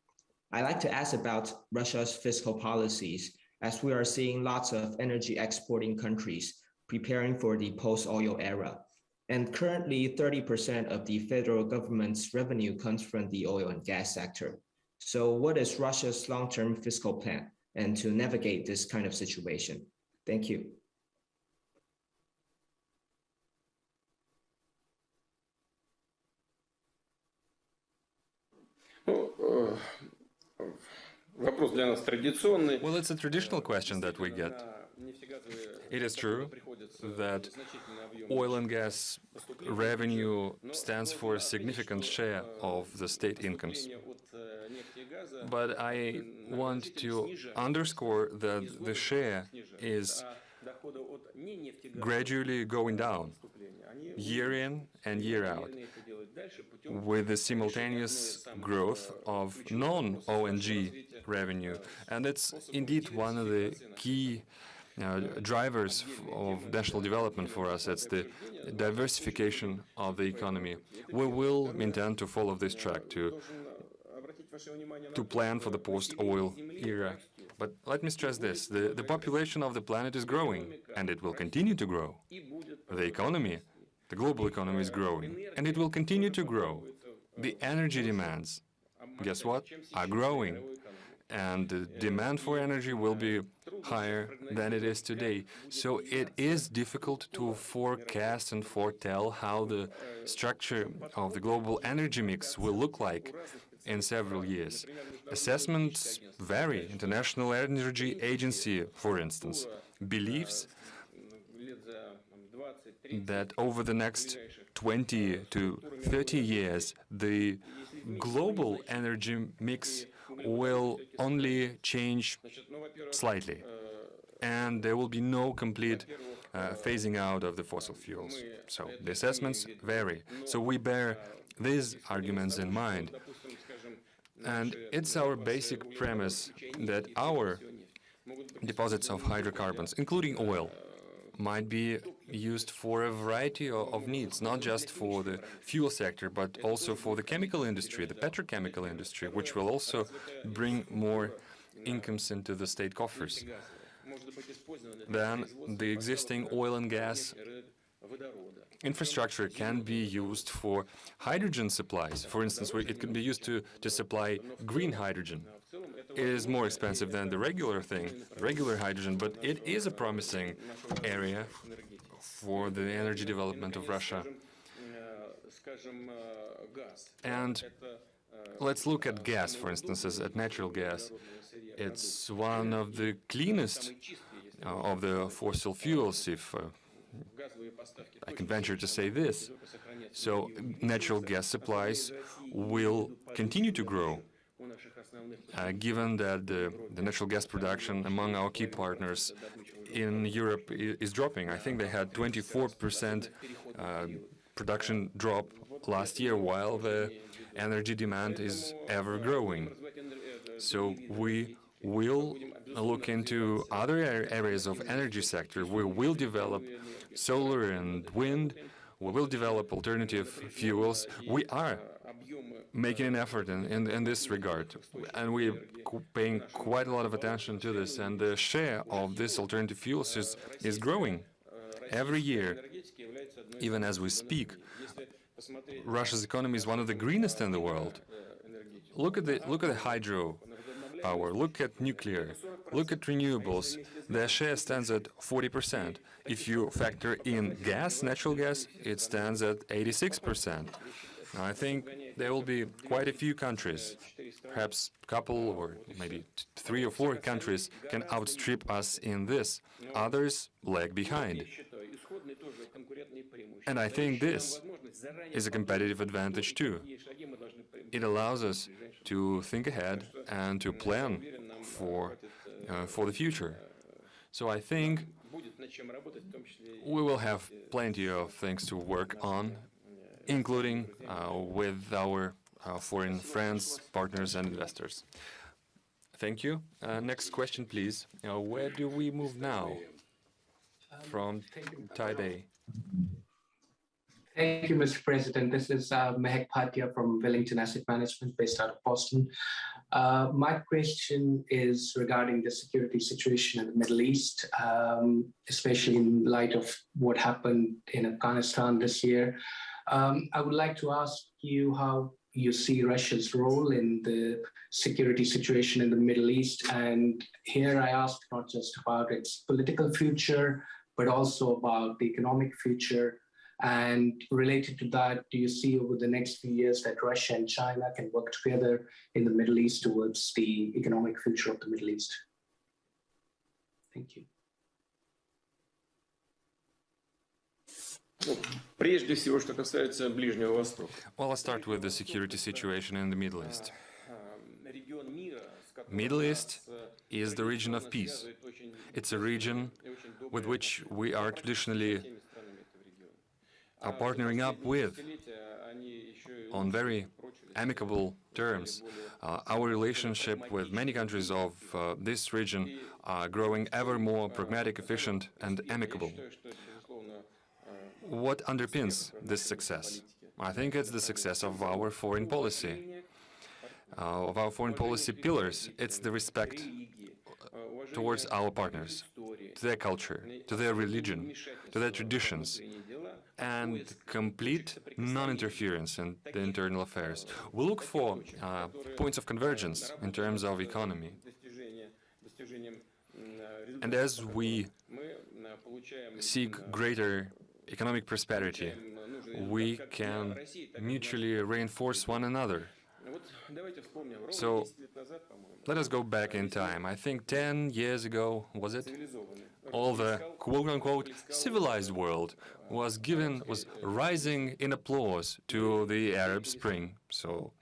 I'd like to ask about Russia's fiscal policies, as we are seeing lots of energy exporting countries preparing for the post-oil era. And currently, 30% of the federal government's revenue comes from the oil and gas sector. So what is Russia's long-term fiscal plan and to navigate this kind of situation? Thank you. Well, it's a traditional question that we get. It is true that oil and gas revenue stands for a significant share of the state incomes. But I want to underscore that the share is gradually going down, year in and year out, with the simultaneous growth of non-ONG revenue. And it's indeed one of the key drivers of national development for us. It's the diversification of the economy. We will intend to follow this track, to plan for the post-oil era. But let me stress this, the population of the planet is growing, and it will continue to grow. The economy, the global economy is growing, and it will continue to grow. The energy demands, guess what, are growing. And the demand for energy will be higher than it is today. So it is difficult to forecast and foretell how the structure of the global energy mix will look like in several years. Assessments vary. International Energy Agency, for instance, believes that over the next 20 to 30 years, the global energy mix will only change slightly, and there will be no complete phasing out of the fossil fuels. So the assessments vary. So we bear these arguments in mind. And it's our basic premise that our deposits of hydrocarbons, including oil, might be used for a variety of needs, not just for the fuel sector, but also for the chemical industry, the petrochemical industry, which will also bring more incomes into the state coffers. Then the existing oil and gas infrastructure can be used for hydrogen supplies. For instance, it can be used to supply green hydrogen. It is more expensive than the regular hydrogen, but it is a promising area for the energy development of Russia. And let's look at gas, for instance, at natural gas. It's one of the cleanest of the fossil fuels, if I can venture to say this. So natural gas supplies will continue to grow, given that the natural gas production among our key partners in Europe is dropping. I think they had 24% production drop last year, while the energy demand is ever growing. So we will look into other areas of energy sector. We will develop solar and wind. We will develop alternative fuels. We are making an effort in this regard, and we're paying quite a lot of attention to this, and the share of these alternative fuels is growing every year. Even as we speak, Russia's economy is one of the greenest in the world. Look at the hydro power, look at nuclear, look at renewables. Their share stands at 40%. If you factor in gas, natural gas, it stands at 86%. Now, I think there will be quite a few countries, perhaps a couple or maybe 3 or 4 countries can outstrip us in this. Others lag behind. And I think this is a competitive advantage too. It allows us to think ahead and to plan for the future. So I think we will have plenty of things to work on, including with our foreign friends, partners, and investors. Thank you. Next question, please. Where do we move now? From Taipei. Thank you, Mr. President. This is Mehek Bhatia from Wellington Asset Management, based out of Boston. My question is regarding the security situation in the Middle East, especially in light of what happened in Afghanistan this year. I would like to ask you how you see Russia's role in the security situation in the Middle East. And here I ask not just about its political future, but also about the economic future. And related to that, do you see over the next few years that Russia and China can work together in the Middle East towards the economic future of the Middle East? Thank you. Well, I'll start with the security situation in the Middle East. Middle East is the region of peace. It's a region with which we are traditionally partnering up with on very amicable terms. Our relationship with many countries of this region are growing ever more pragmatic, efficient, and amicable. What underpins this success? I think it's the success of our foreign policy, of our foreign policy pillars. It's the respect towards our partners, to their culture, to their religion, to their traditions, and complete non-interference in the internal affairs. We look for points of convergence in terms of economy. And as we seek greater economic prosperity, we can mutually reinforce one another. So let us go back in time. I think 10 years ago, was it? All the quote-unquote civilized world was rising in applause to the Arab Spring. So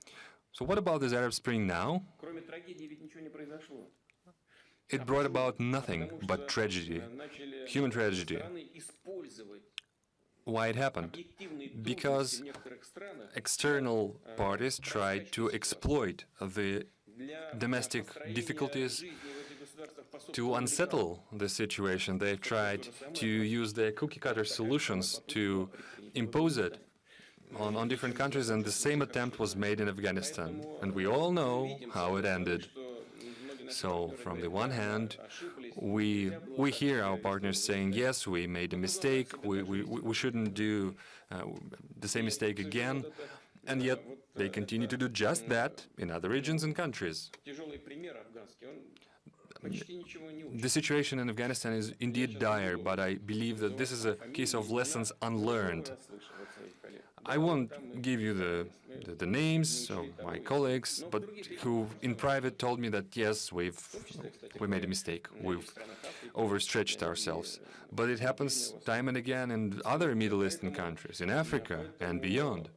what about this Arab Spring now? It brought about nothing but tragedy, human tragedy. Why it happened? Because external parties tried to exploit the domestic difficulties to unsettle the situation. They tried to use their cookie-cutter solutions to impose it on different countries, and the same attempt was made in Afghanistan. And we all know how it ended. So, from the one hand, we hear our partners saying, yes, we made a mistake, we shouldn't do the same mistake again, and yet they continue to do just that in other regions and countries. The situation in Afghanistan is indeed dire, but I believe that this is a case of lessons unlearned. I won't give you the names of my colleagues, but who in private told me that yes, we made a mistake, we've overstretched ourselves. But it happens time and again in other Middle Eastern countries, in Africa and beyond.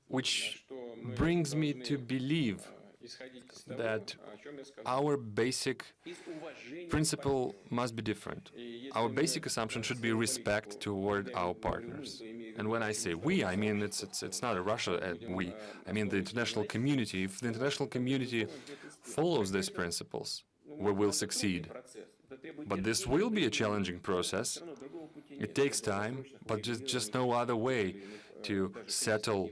Which brings me to believe that our basic principle must be different. Our basic assumption should be respect toward our partners. And when I say we, I mean it's not a Russia we. I mean the international community. If the international community follows these principles, we will succeed. But this will be a challenging process. It takes time, but just no other way to settle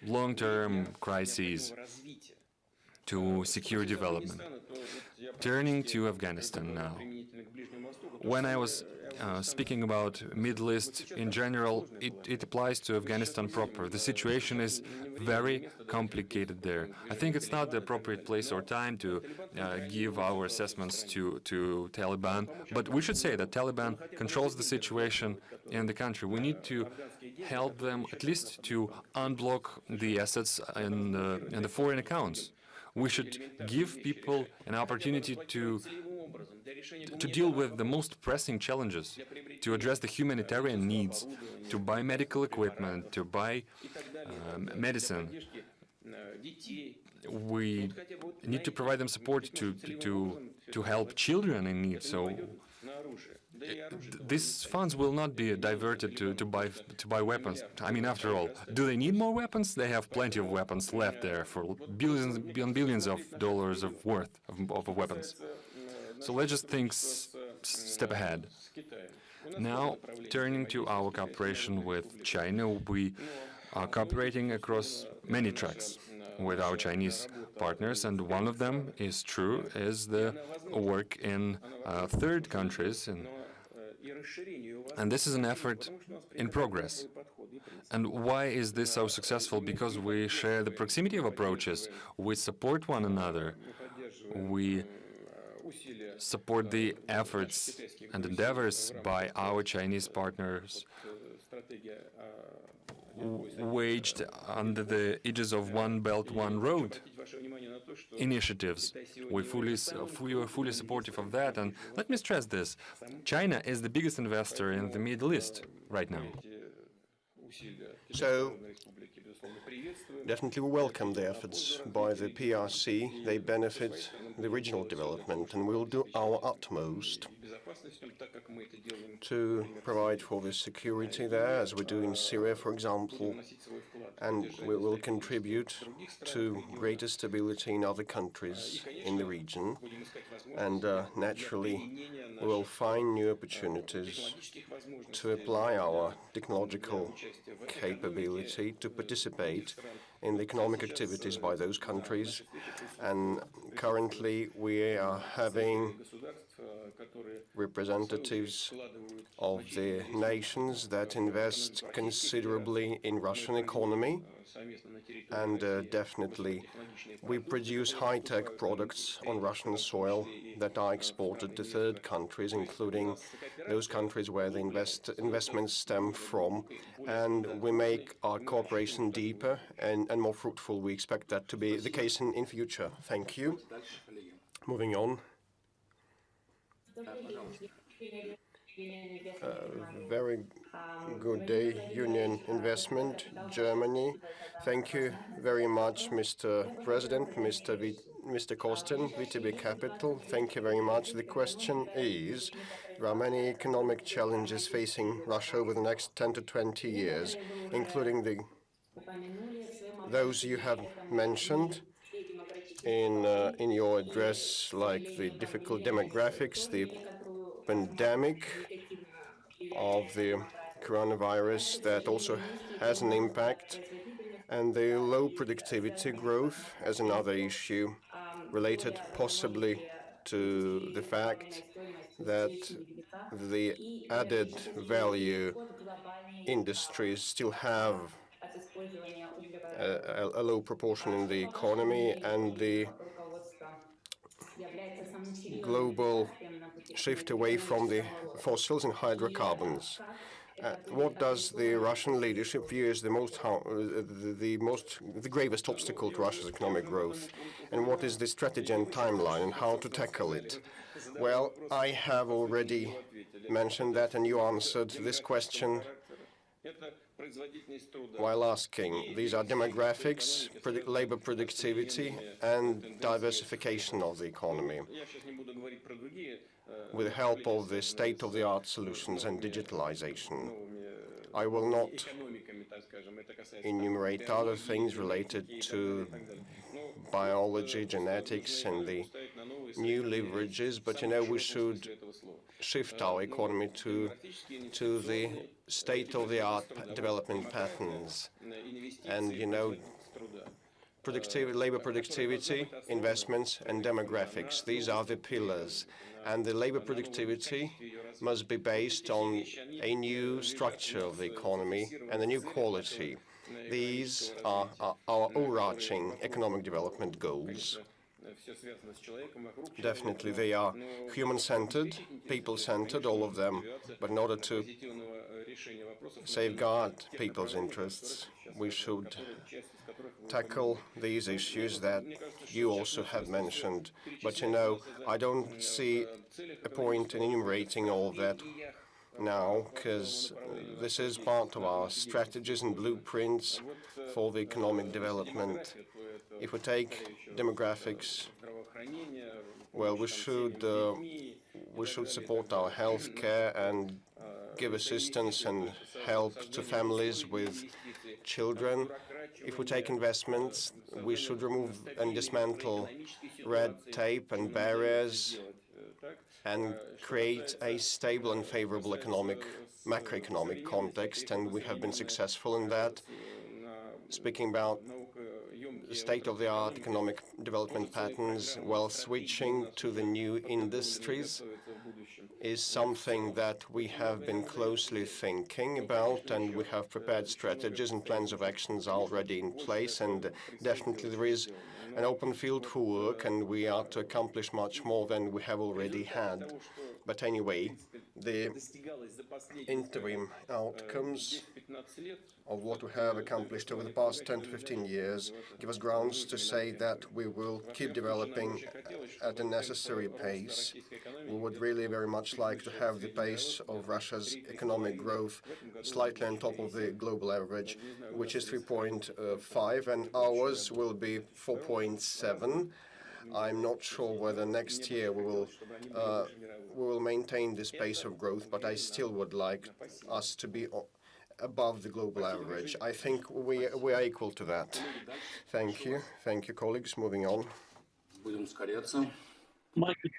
long-term crises, to secure development. Turning to Afghanistan now. When I was speaking about Middle East in general, it applies to Afghanistan proper. The situation is very complicated there. I think it's not the appropriate place or time to give our assessments to Taliban, but we should say that Taliban controls the situation in the country. We need to help them at least to unblock the assets in the foreign accounts. We should give people an opportunity to deal with the most pressing challenges, to address the humanitarian needs, to buy medical equipment, to buy medicine. We need to provide them support to help children in need. So these funds will not be diverted to buy weapons. I mean, after all, do they need more weapons? They have plenty of weapons left there for billions of dollars of worth of weapons. So let's just think step ahead. Now, turning to our cooperation with China, we are cooperating across many tracks with our Chinese partners, and one of them is the work in third countries, and this is an effort in progress. And why is this so successful? Because we share the proximity of approaches, we support one another, we support the efforts and endeavors by our Chinese partners waged under the aegis of One Belt, One Road initiatives. We were fully supportive of that, and let me stress this. China is the biggest investor in the Middle East right now. So, definitely we welcome the efforts by the PRC. They benefit the regional development, and we'll do our utmost to provide for the security there, as we do in Syria, for example, and we will contribute to greater stability in other countries in the region. And naturally, we will find new opportunities to apply our technological capability to participate in the economic activities by those countries. And currently, we are having representatives of the nations that invest considerably in Russian economy, and definitely we produce high-tech products on Russian soil that are exported to third countries, including those countries where the investments stem from, and we make our cooperation deeper and more fruitful. We expect that to be the case in future. Thank you. Moving on. Very good day, Union Investment, Germany. Thank you very much, Mr. President, Mr. Kostin, VTB Capital. Thank you very much. The question is, there are many economic challenges facing Russia over the next 10 to 20 years, including those you have mentioned in your address, like the difficult demographics, the pandemic of the coronavirus that also has an impact, and the low productivity growth as another issue related possibly to the fact that the added value industries still have a low proportion in the economy, and the global shift away from the fossils and hydrocarbons. What does the Russian leadership view as the gravest obstacle to Russia's economic growth? And what is the strategy and timeline and how to tackle it? Well, I have already mentioned that, and you answered this question while asking. These are demographics, labor productivity, and diversification of the economy with the help of the state-of-the-art solutions and digitalization. I will not enumerate other things related to biology, genetics, and the new leverages, but we should shift our economy to the state-of-the-art development patterns. And labor productivity, investments, and demographics. These are the pillars. And the labor productivity must be based on a new structure of the economy and a new quality. These are our overarching economic development goals. Definitely, they are human-centered, people-centered, all of them. But in order to safeguard people's interests, we should tackle these issues that you also have mentioned. But I don't see a point in enumerating all of that now, because this is part of our strategies and blueprints for the economic development. If we take demographics, well, we should support our healthcare and give assistance and help to families with children. If we take investments, we should remove and dismantle red tape and barriers and create a stable and favorable macroeconomic context, and we have been successful in that. Speaking about state-of-the-art economic development patterns while switching to the new industries is something that we have been closely thinking about, and we have prepared strategies and plans of actions already in place, and definitely there is an open field for work, and we are to accomplish much more than we have already had. But anyway, the interim outcomes of what we have accomplished over the past 10 to 15 years give us grounds to say that we will keep developing at a necessary pace. We would really very much like to have the pace of Russia's economic growth slightly on top of the global average, which is 3.5, and ours will be 4.7. I'm not sure whether next year we will maintain this pace of growth, but I still would like us to be above the global average. I think we are equal to that. Thank you. Thank you, colleagues. Moving on. Michael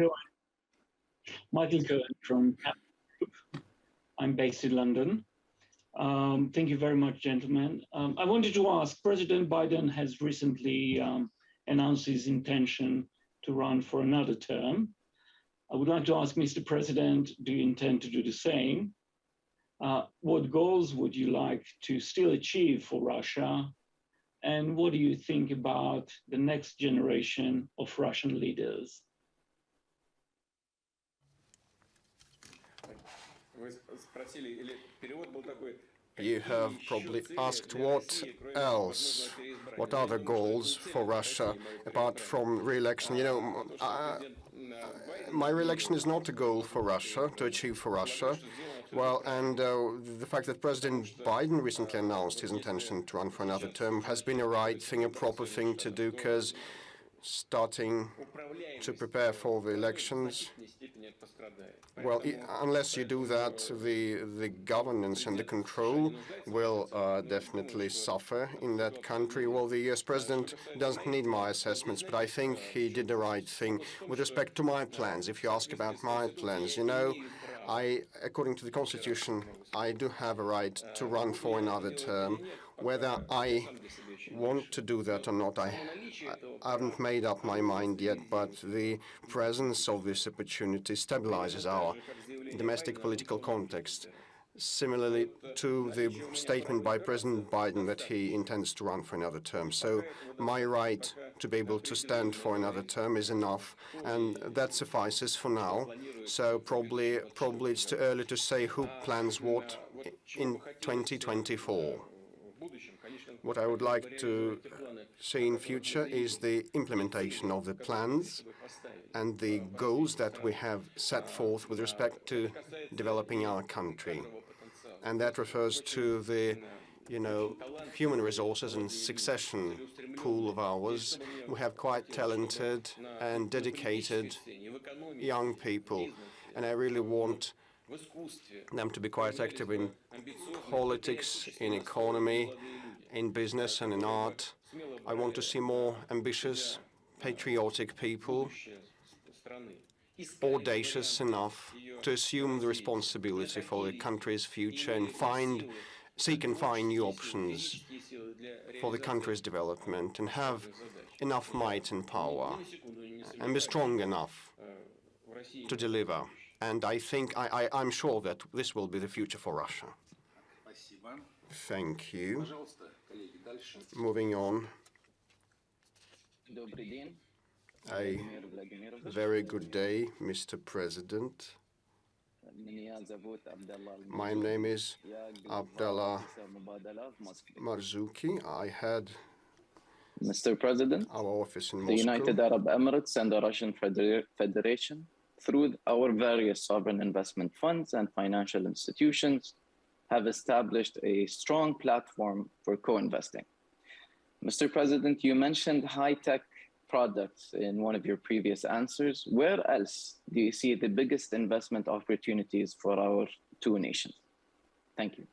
Cohen from Group. I'm based in London. Thank you very much, gentlemen. I wanted to ask, President Biden has recently announced his intention to run for another term. I would like to ask Mr. President, do you intend to do the same? What goals would you like to still achieve for Russia? And what do you think about the next generation of Russian leaders? You have probably asked what else, what other goals for Russia apart from re-election. You know, my re-election is not a goal for Russia, to achieve for Russia. Well, and the fact that President Biden recently announced his intention to run for another term has been a right thing, a proper thing to do, because starting to prepare for the elections, well, unless you do that, the governance and the control will definitely suffer in that country. Well, the US president doesn't need my assessments, but I think he did the right thing. With respect to my plans, if you ask about my plans, you know, according to the Constitution, I do have a right to run for another term. Whether I want to do that or not, I haven't made up my mind yet, but the presence of this opportunity stabilizes our domestic political context. Similarly to the statement by President Biden that he intends to run for another term. So my right to be able to stand for another term is enough, and that suffices for now. So probably it's too early to say who plans what in 2024. What I would like to see in future is the implementation of the plans and the goals that we have set forth with respect to developing our country. And that refers to the, you know, human resources and succession pool of ours. We have quite talented and dedicated young people, and I really want them to be quite active in politics, in economy, in business and in art. I want to see more ambitious, patriotic people, audacious enough to assume the responsibility for the country's future and seek and find new options for the country's development, and have enough might and power and be strong enough to deliver. And I think, I'm sure that this will be the future for Russia. Thank you. Moving on. A very good day, Mr. President. My name is Abdallah Marzouki. I had Mr. President, our office in the Moscow. United Arab Emirates and the Russian Federation, through our various sovereign investment funds and financial institutions, have established a strong platform for co-investing. Mr. President, you mentioned high-tech products in one of your previous answers. Where else do you see the biggest investment opportunities for our two nations? Thank you.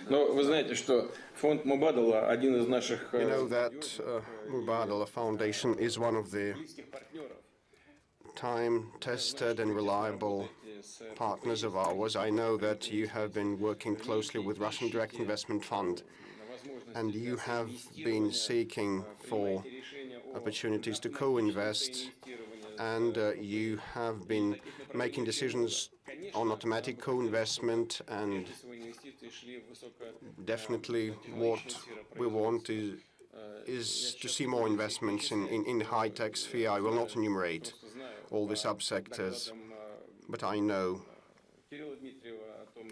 Вы знаете, что фонд Мубадала один из наших. You know that Mubadala Foundation is one of the time-tested and reliable partners of ours. I know that you have been working closely with Russian Direct Investment Fund, and you have been seeking for opportunities to co-invest, and you have been making decisions on automatic co-investment, and definitely what we want is to see more investments in the high-tech sphere. I will not enumerate all the subsectors, but I know,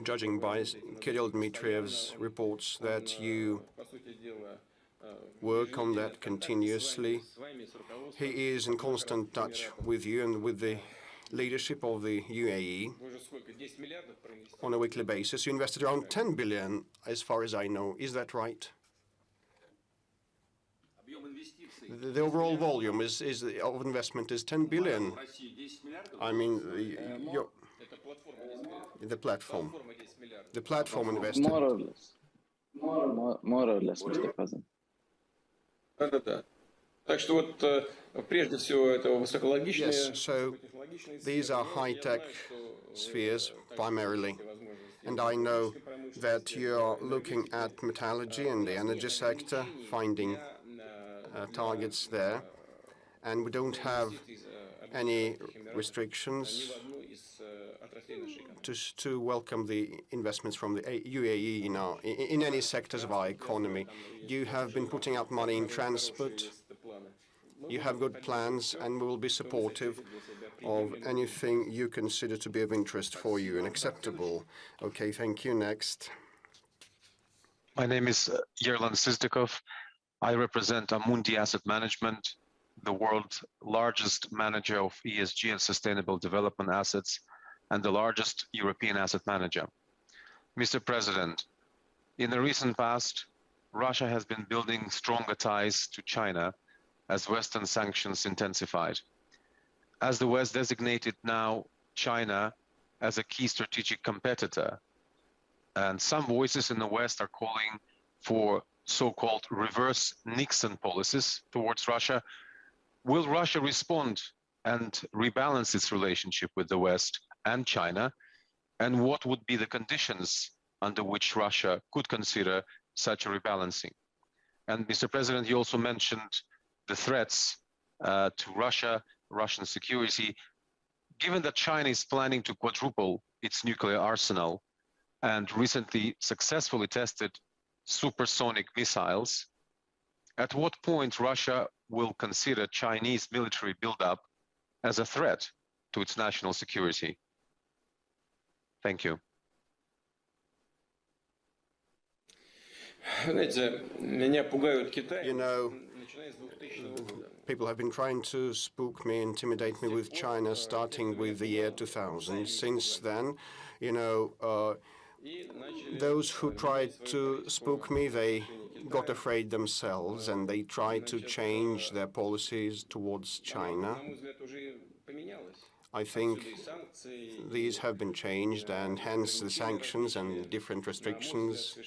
judging by Kirill Dmitriev's reports, that you work on that continuously. He is in constant touch with you and with the leadership of the UAE on a weekly basis. You invested around 10 billion, as far as I know. Is that right? The overall volume of investment is 10 billion. I mean, the platform invested. More or less. More or less, Mr. President. Так что вот прежде всего это высокологичные. Yes, so these are high-tech spheres primarily. And I know that you are looking at metallurgy and the energy sector, finding targets there. And we don't have any restrictions to welcome the investments from the UAE in any sectors of our economy. You have been putting out money in transport. You have good plans, and we will be supportive of anything you consider to be of interest for you and acceptable. Okay, thank you. Next. My name is Yerlan Sizdikov. I represent Amundi Asset Management, the world's largest manager of ESG and sustainable development assets, and the largest European asset manager. Mr. President, in the recent past, Russia has been building stronger ties to China as Western sanctions intensified. As the West designated now China as a key strategic competitor, and some voices in the West are calling for so-called reverse Nixon policies towards Russia, will Russia respond and rebalance its relationship with the West and China? And what would be the conditions under which Russia could consider such a rebalancing? And Mr. President, you also mentioned the threats to Russia, Russian security. Given that China is planning to quadruple its nuclear arsenal and recently successfully tested supersonic missiles, at what point Russia will consider Chinese military buildup as a threat to its national security? Thank you. You know, people have been trying to spook me, intimidate me with China, starting with the year 2000. Since then, you know, those who tried to spook me, they got afraid themselves, and they tried to change their policies towards China. I think these have been changed, and hence the sanctions and different restrictions,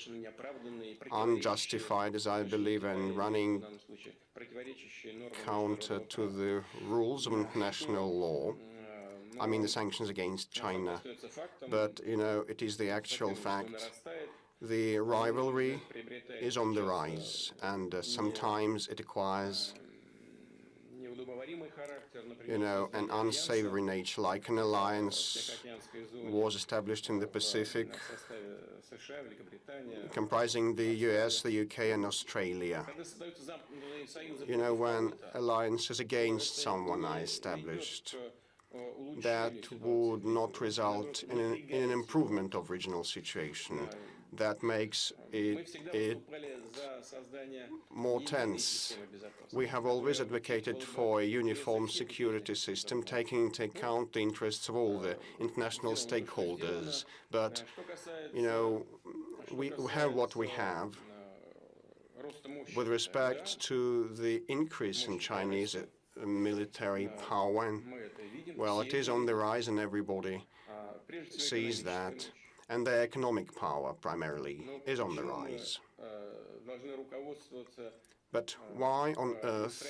unjustified, as I believe, and running counter to the rules of international law. I mean the sanctions against China. But, you know, it is the actual fact. The rivalry is on the rise, and sometimes it acquires, you know, an unsavory nature, like an alliance was established in the Pacific, comprising the US, the UK, and Australia. You know, when alliances against someone are established, that would not result in an improvement of regional situation. That makes it more tense. We have always advocated for a uniform security system, taking into account the interests of all the international stakeholders. But, you know, we have what we have. With respect to the increase in Chinese military power, and, well, it is on the rise, and everybody sees that. And their economic power, primarily, is on the rise. But why on earth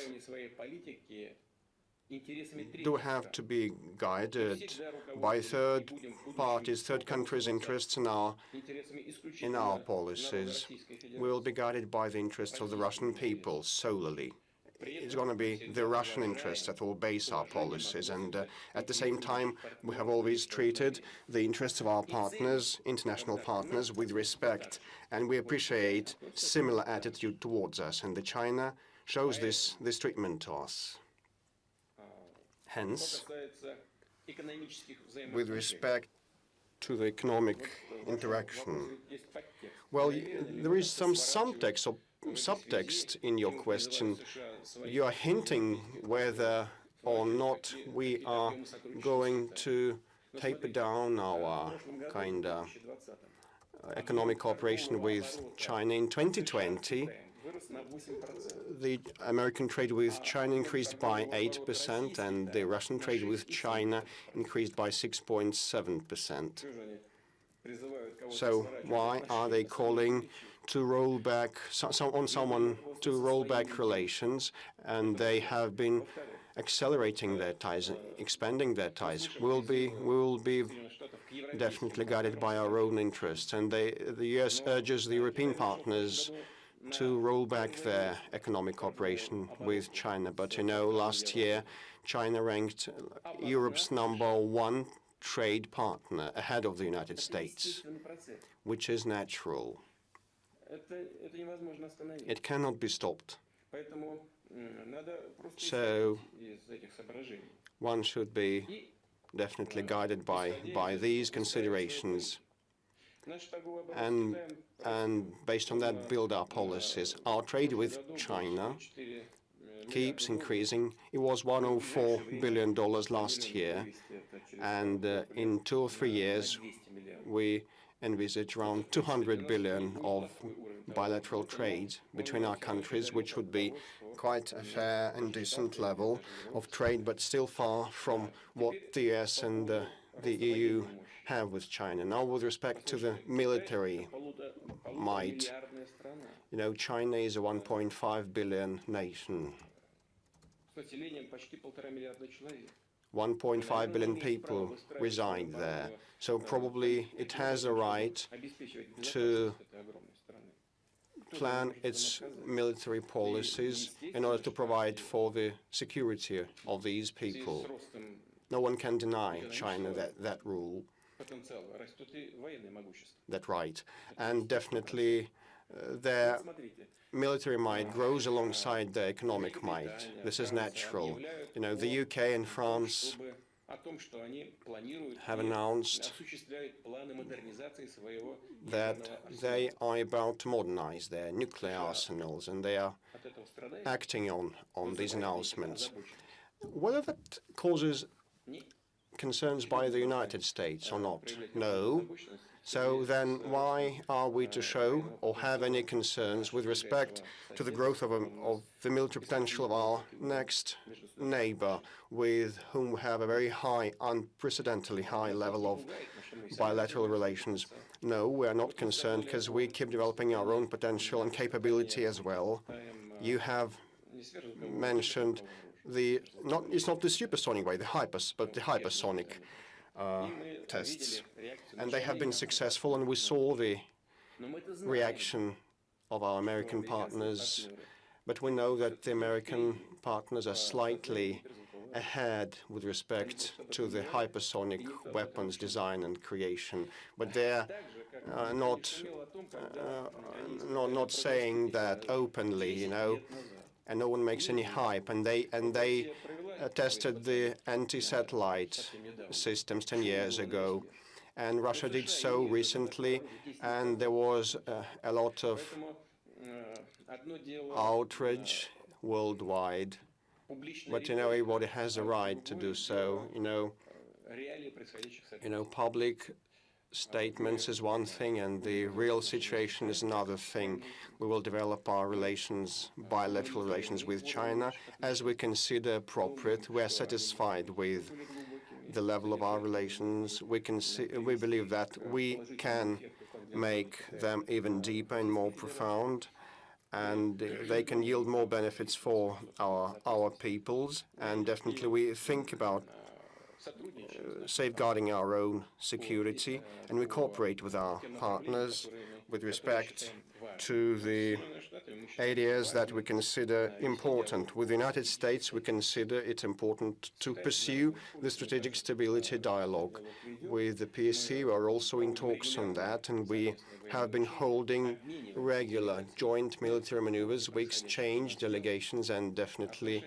do we have to be guided by third parties, third countries' interests in our policies? We will be guided by the interests of the Russian people solely. It's going to be the Russian interests that will base our policies, and at the same time, we have always treated the interests of our partners, international partners, with respect, and we appreciate similar attitude towards us, and China shows this treatment to us. Hence, with respect to the economic interaction, well, there is some subtext in your question. You are hinting whether or not we are going to taper down our kind of economic cooperation with China. In 2020, the American trade with China increased by 8%, and the Russian trade with China increased by 6.7%. So why are they calling to roll back relations, and they have been accelerating their ties, expanding their ties. We will be definitely guided by our own interests, and the US urges the European partners to roll back their economic cooperation with China. But you know, last year, China ranked Europe's #1 trade partner ahead of the United States, which is natural. It cannot be stopped. So one should be definitely guided by these considerations, and based on that build our policies. Our trade with China keeps increasing. It was $104 billion last year, and in 2 or 3 years we envisage around 200 billion of bilateral trade between our countries, which would be quite a fair and decent level of trade, but still far from what the US and the EU have with China. Now, with respect to the military might, you know, China is a 1.5 billion nation. 1.5 billion people reside there, so probably it has a right to plan its military policies in order to provide for the security of these people. No one can deny China that rule, that right, and definitely their military might grows alongside their economic might. This is natural. You know, the UK and France have announced that they are about to modernize their nuclear arsenals, and they are acting on these announcements. Whether that causes concerns by the United States or not? No. So then why are we to show or have any concerns with respect to the growth of the military potential of our next neighbor, with whom we have a very high, unprecedentedly high level of bilateral relations? No, we are not concerned, because we keep developing our own potential and capability as well. You have mentioned it's not the supersonic way, but the hypersonic tests, and they have been successful, and we saw the reaction of our American partners, but we know that the American partners are slightly ahead with respect to the hypersonic weapons design and creation, but they're not saying that openly, you know, and no one makes any hype, and they tested the anti-satellite systems 10 years ago, and Russia did so recently, and there was a lot of outrage worldwide. But you know, everybody has a right to do so. You know, public statements is one thing, and the real situation is another thing. We will develop our relations, bilateral relations with China, as we consider appropriate. We are satisfied with the level of our relations. We believe that we can make them even deeper and more profound, and they can yield more benefits for our peoples. And definitely we think about safeguarding our own security, and we cooperate with our partners with respect to the areas that we consider important. With the United States, we consider it important to pursue the strategic stability dialogue. With the PSC, we are also in talks on that, and we have been holding regular joint military maneuvers. We exchange delegations, and definitely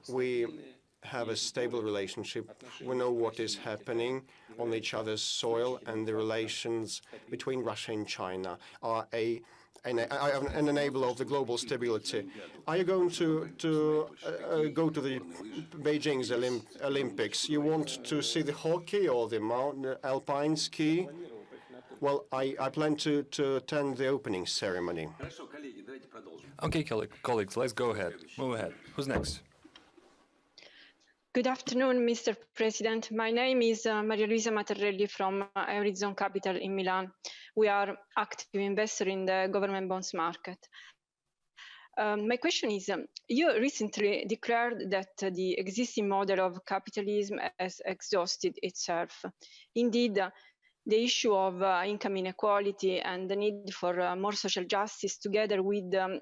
we have a stable relationship. We know what is happening on each other's soil, and the relations between Russia and China are an enabler of the global stability. Are you going to go to the Beijing's Olympics? You want to see the hockey or the alpine ski? Well, I plan to attend the opening ceremony. Okay, colleagues, let's go ahead. Move ahead. Who's next? Good afternoon, Mr. President. My name is Maria Luisa Materrelli from Eurizon Capital in Milan. We are active investor in the government bonds market. My question is, you recently declared that the existing model of capitalism has exhausted itself. Indeed, the issue of income inequality and the need for more social justice, together with the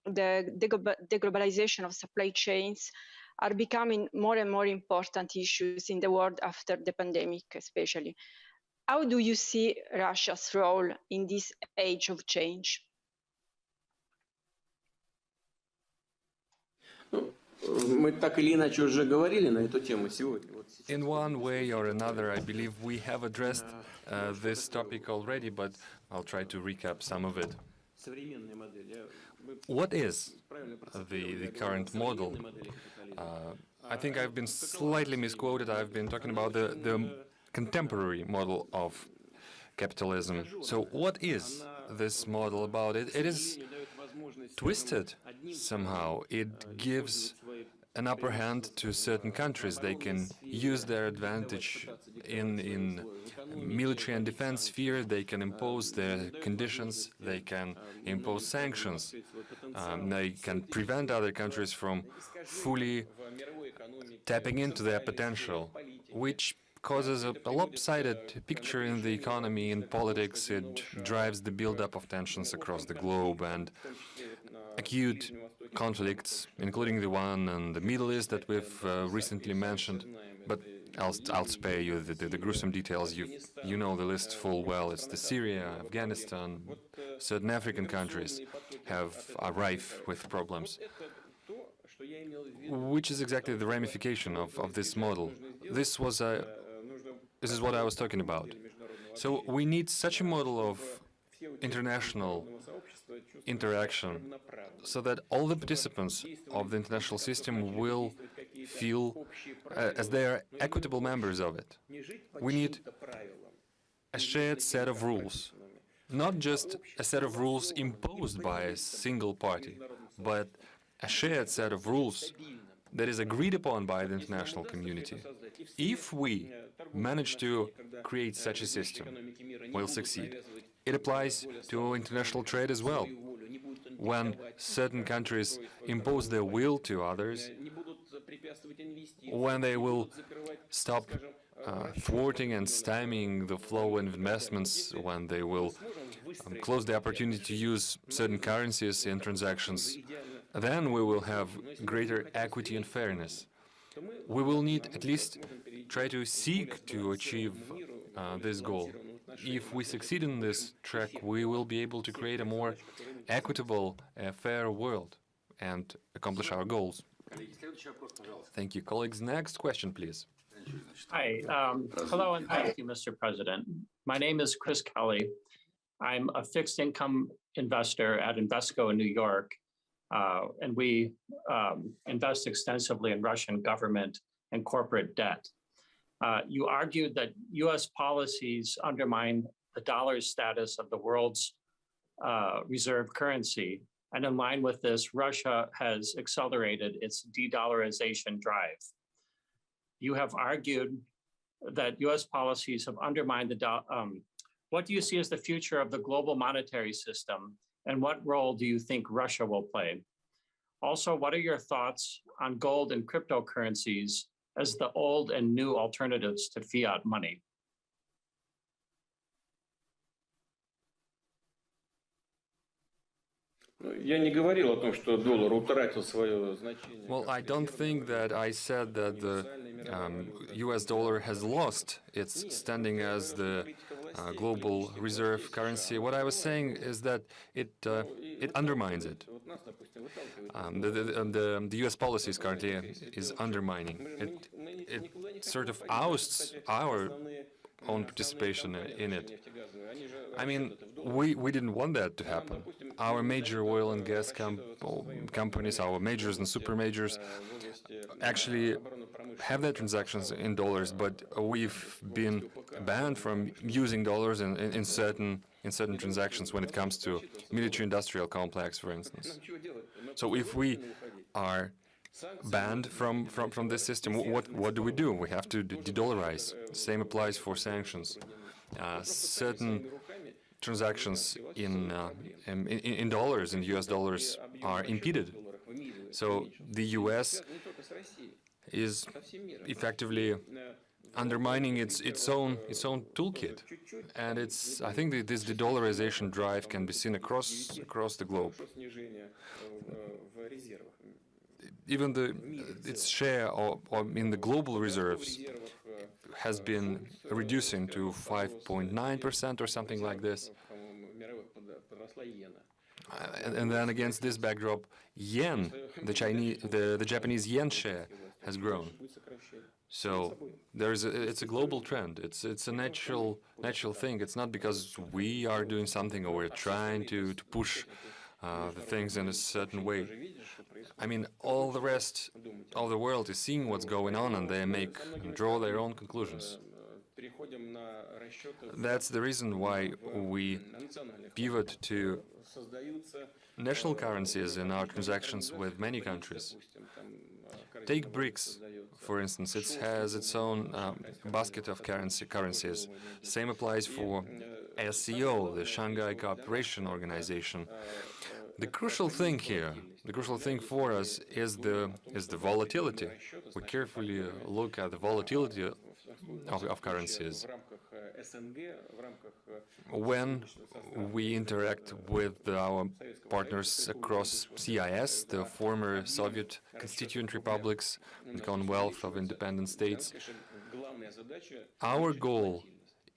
deglobalization of supply chains, are becoming more and more important issues in the world after the pandemic, especially. How do you see Russia's role in this age of change? In one way or another, I believe we have addressed this topic already, but I'll try to recap some of it. What is the current model? I think I've been slightly misquoted. I've been talking about the contemporary model of capitalism. So what is this model about? It is twisted somehow. It gives an upper hand to certain countries. They can use their advantage in military and defense sphere. They can impose their conditions. They can impose sanctions. They can prevent other countries from fully tapping into their potential, which causes a lopsided picture in the economy, in politics. It drives the buildup of tensions across the globe and acute conflicts, including the one in the Middle East that we've recently mentioned. But I'll spare you the gruesome details. You know the list full well. It's the Syria, Afghanistan, certain African countries are rife with problems. Which is exactly the ramification of this model. This is what I was talking about. So we need such a model of international interaction so that all the participants of the international system will feel as they are equitable members of it. We need a shared set of rules, not just a set of rules imposed by a single party, but a shared set of rules that is agreed upon by the international community. If we manage to create such a system, we'll succeed. It applies to international trade as well. When certain countries impose their will to others, when they will stop thwarting and stymieing the flow of investments, when they will close the opportunity to use certain currencies in transactions, then we will have greater equity and fairness. We will need at least try to seek to achieve this goal. If we succeed in this track, we will be able to create a more equitable, fair world and accomplish our goals. Thank you. Colleagues, next question, please. Hi. Hello, and thank you, Mr. President. My name is Chris Kelly. I'm a fixed income investor at Invesco in New York, and we invest extensively in Russian government and corporate debt. You argued that U.S. policies undermine the dollar's status of the world's reserve currency. And in line with this, Russia has accelerated its de-dollarization drive. You have argued that U.S. policies have undermined the dollar. What do you see as the future of the global monetary system, and what role do you think Russia will play? Also, what are your thoughts on gold and cryptocurrencies as the old and new alternatives to fiat money? Well, I don't think that I said that the US dollar has lost its standing as the global reserve currency. What I was saying is that it undermines it. The US policies currently is undermining it. It sort of ousts our own participation in it. I mean, we didn't want that to happen. Our major oil and gas companies, our majors and super majors, actually have their transactions in dollars, but we've been banned from using dollars in certain transactions when it comes to military-industrial complex, for instance. So if we are banned from this system. What do? We have to de-dollarize. Same applies for sanctions. Certain transactions in dollars, in US dollars, are impeded. So the US is effectively undermining its own toolkit, and I think that this de-dollarization drive can be seen across the globe. Even its share in the global reserves has been reducing to 5.9% or something like this. And then against this backdrop, yen, the Japanese yen share has grown. So it's a global trend. It's a natural thing. It's not because we are doing something or we're trying to push the things in a certain way. I mean, all the rest of the world is seeing what's going on, and they draw their own conclusions. That's the reason why we pivot to national currencies in our transactions with many countries. Take BRICS, for instance. It has its own basket of currencies. Same applies for SCO, the Shanghai Cooperation Organization. The crucial thing here, the crucial thing for us is the volatility. We carefully look at the volatility of currencies. When we interact with our partners across CIS, the former Soviet constituent republics, the Commonwealth of Independent States, our goal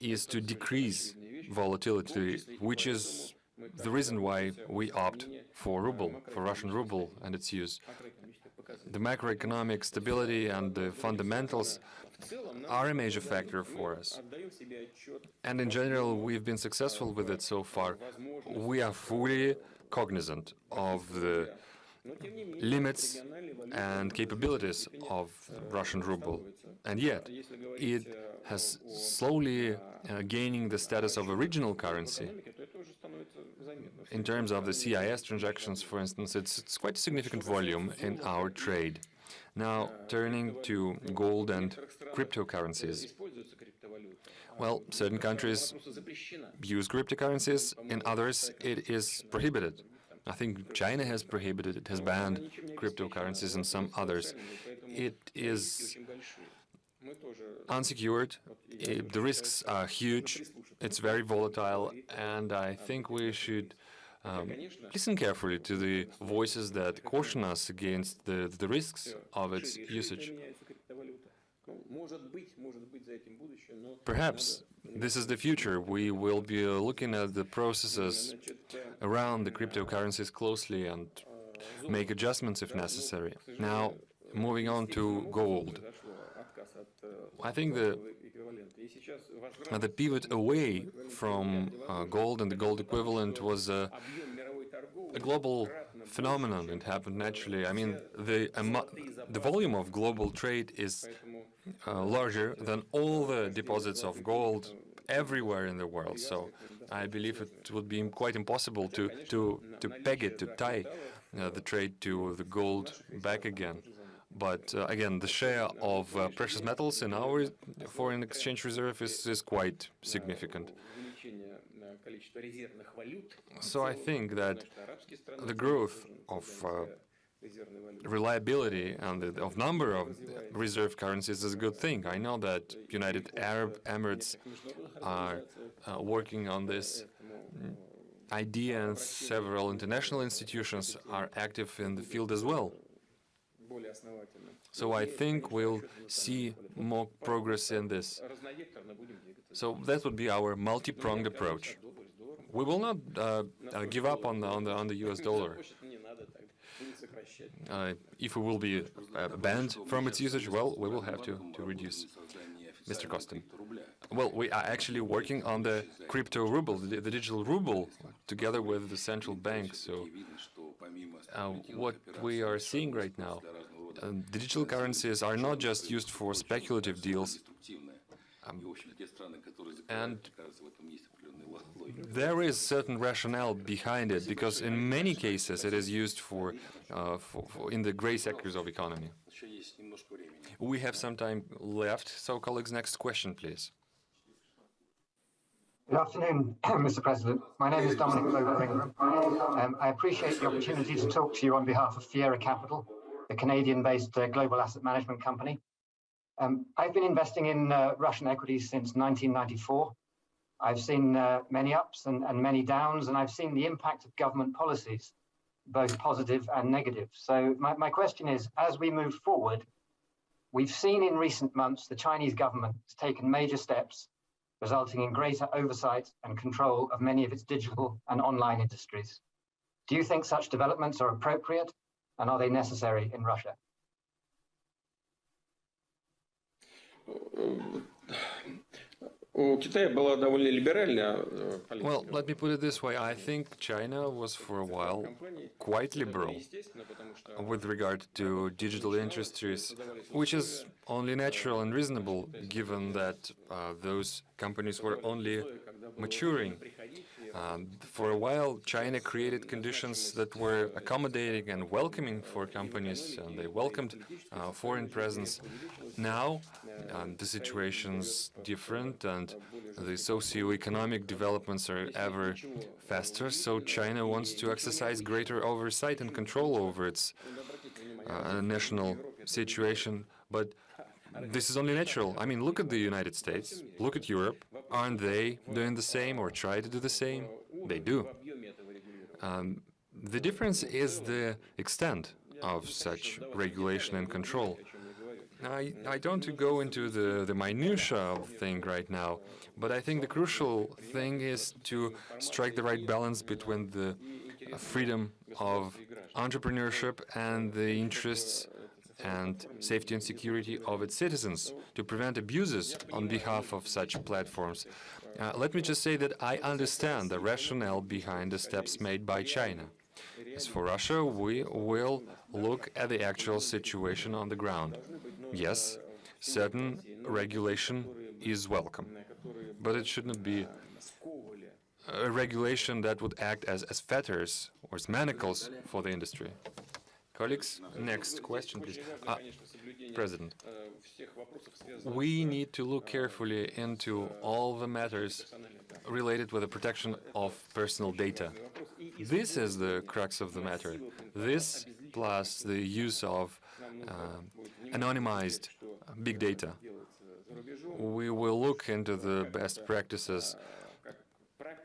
is to decrease volatility, which is the reason why we opt for ruble, for Russian ruble and its use. The macroeconomic stability and the fundamentals are a major factor for us. And in general, we've been successful with it so far. We are fully cognizant of the limits and capabilities of Russian ruble. And yet, it has slowly gaining the status of a regional currency. In terms of the CIS transactions, for instance, it's quite a significant volume in our trade. Now, turning to gold and cryptocurrencies. Well, certain countries use cryptocurrencies, in others it is prohibited. I think China has prohibited it, has banned cryptocurrencies, and some others. It is unsecured, the risks are huge, it's very volatile, and I think we should listen carefully to the voices that caution us against the risks of its usage. Perhaps this is the future. We will be looking at the processes around the cryptocurrencies closely and make adjustments if necessary. Now, moving on to gold. I think the pivot away from gold and the gold equivalent was a global phenomenon. It happened naturally. I mean, the volume of global trade is larger than all the deposits of gold everywhere in the world. So I believe it would be quite impossible to peg it, to tie the trade to the gold back again. But again, the share of precious metals in our foreign exchange reserve is quite significant. So I think that the growth of reliability and of number of reserve currencies is a good thing. I know that United Arab Emirates are working on this idea, and several international institutions are active in the field as well. So I think we'll see more progress in this. So that would be our multi-pronged approach. We will not give up on the US dollar. If we will be banned from its usage, well, we will have to reduce. Mr. Kostin. Well, we are actually working on the crypto ruble, the digital ruble, together with the central bank. So what we are seeing right now, digital currencies are not just used for speculative deals. And there is certain rationale behind it, because in many cases it is used for in the gray sectors of economy. We have some time left, so colleagues, next question, please. Good afternoon, Mr. President. My name is Dominic Logan. I appreciate the opportunity to talk to you on behalf of Fiera Capital, the Canadian-based global asset management company. I've been investing in Russian equities since 1994. I've seen many ups and many downs, and I've seen the impact of government policies, both positive and negative. So my question is, as we move forward, we've seen in recent months the Chinese government has taken major steps, resulting in greater oversight and control of many of its digital and online industries. Do you think such developments are appropriate, and are they necessary in Russia? Well, let me put it this way. I think China was for a while quite liberal with regard to digital industries, which is only natural and reasonable given that those companies were only maturing. For a while, China created conditions that were accommodating and welcoming for companies, and they welcomed foreign presence. Now, the situation's different, and the socio-economic developments are ever faster, so China wants to exercise greater oversight and control over its national situation. But this is only natural. I mean, look at the United States, look at Europe. Aren't they doing the same or try to do the same? They do. The difference is the extent of such regulation and control. I don't go into the minutiae of the thing right now, but I think the crucial thing is to strike the right balance between the freedom of entrepreneurship and the interests and safety and security of its citizens, to prevent abuses on behalf of such platforms. Let me just say that I understand the rationale behind the steps made by China. As for Russia, we will look at the actual situation on the ground. Yes, certain regulation is welcome, but it shouldn't be a regulation that would act as fetters or as manacles for the industry. Colleagues, next question, please. President, we need to look carefully into all the matters related with the protection of personal data. This is the crux of the matter. This plus the use of anonymized big data. We will look into the best practices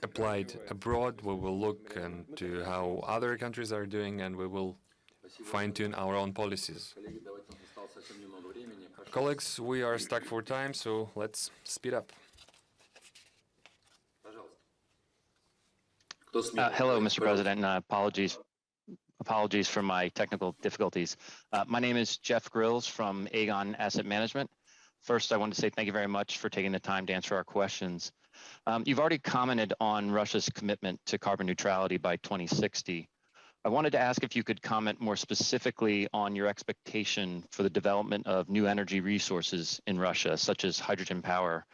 applied abroad. We will look into how other countries are doing, and we will fine-tune our own policies. Colleagues, we are stuck for time, so let's speed up. Hello, Mr. President, and apologies for my technical difficulties. My name is Jeff Grills from Aegon Asset Management. First, I want to say thank you very much for taking the time to answer our questions. You've already commented on Russia's commitment to carbon neutrality by 2060. I wanted to ask if you could comment more specifically on your expectation for the development of new energy resources in Russia, such as hydrogen power.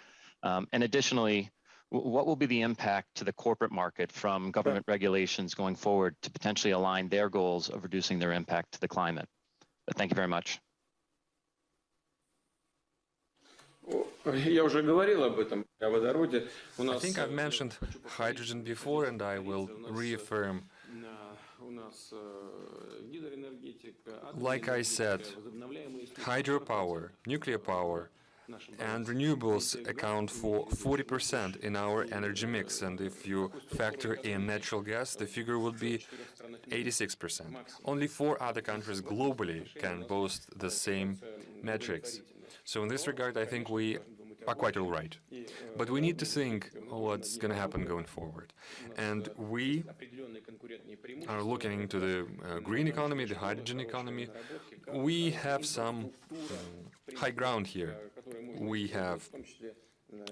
And additionally, what will be the impact to the corporate market from government regulations going forward to potentially align their goals of reducing their impact to the climate? Thank you very much. I think I've mentioned hydrogen before, and I will reaffirm. Like I said, hydropower, nuclear power, and renewables account for 40% in our energy mix, and if you factor in natural gas, the figure would be 86%. Only 4 other countries globally can boast the same metrics. So in this regard, I think we are quite all right. But we need to think what's going to happen going forward. And we are looking into the green economy, the hydrogen economy. We have some high ground here. We have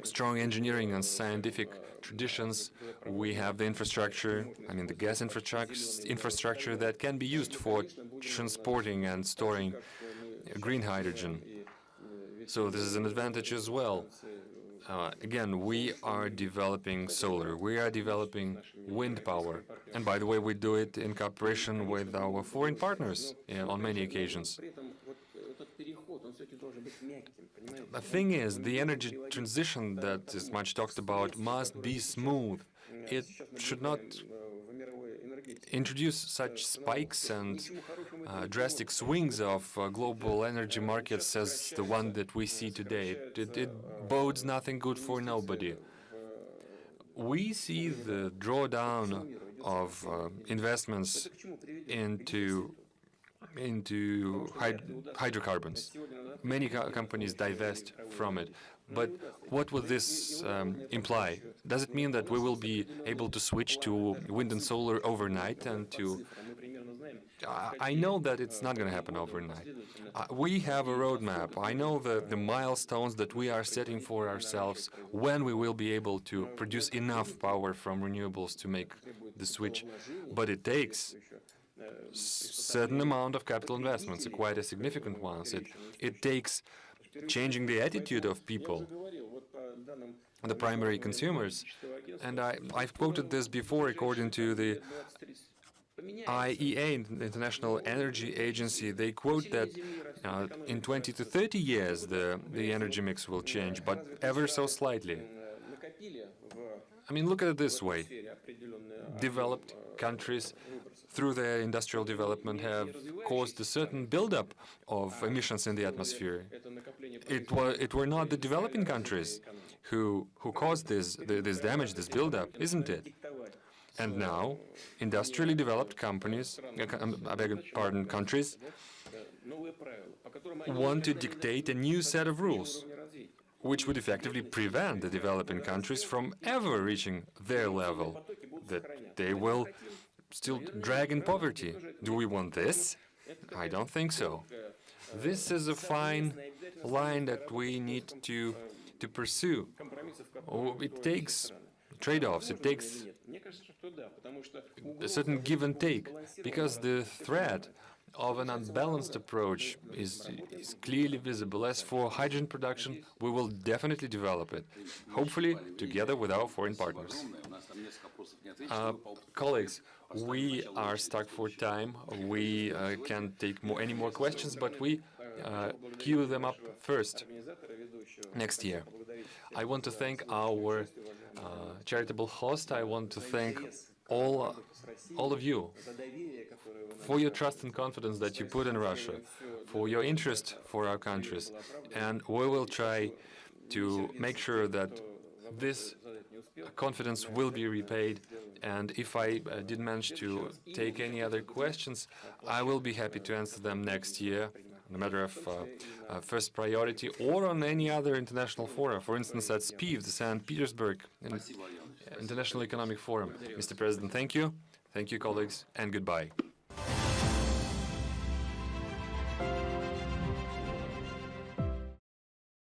strong engineering and scientific traditions. We have the infrastructure, the gas infrastructure that can be used for transporting and storing green hydrogen. So this is an advantage as well. Again, we are developing solar, we are developing wind power. And by the way, we do it in cooperation with our foreign partners on many occasions. The thing is, the energy transition that is much talked about must be smooth. It should not introduce such spikes and drastic swings of global energy markets as the one that we see today. It bodes nothing good for nobody. We see the drawdown of investments into hydrocarbons. Many companies divest from it. But what would this imply? Does it mean that we will be able to switch to wind and solar overnight and to... I know that it's not going to happen overnight. We have a roadmap. I know the milestones that we are setting for ourselves when we will be able to produce enough power from renewables to make the switch. But it takes certain amount of capital investments, quite a significant ones. It takes changing the attitude of people, the primary consumers. And I've quoted this before according to the IEA, the International Energy Agency. They quote that in 20 to 30 years the energy mix will change, but ever so slightly. I mean, look at it this way. Developed countries, through their industrial development, have caused a certain buildup of emissions in the atmosphere. It were not the developing countries who caused this damage, this buildup, isn't it? And now, industrially developed companies, I beg your pardon, countries, want to dictate a new set of rules, which would effectively prevent the developing countries from ever reaching their level, that they will still drag in poverty. Do we want this? I don't think so. This is a fine line that we need to pursue. It takes trade-offs, it takes a certain give and take, because the threat of an unbalanced approach is clearly visible. As for hydrogen production, we will definitely develop it, hopefully together with our foreign partners. Colleagues, we are stuck for time. We can't take any more questions, but we queue them up first next year. I want to thank our charitable host. I want to thank all of you for your trust and confidence that you put in Russia, for your interest for our countries, and we will try to make sure that this confidence will be repaid. And if I didn't manage to take any other questions, I will be happy to answer them next year, on a matter of first priority, or on any other international fora. For instance, at SPIV, the St. Petersburg International Economic Forum. Mr. President, thank you. Thank you, colleagues, and goodbye.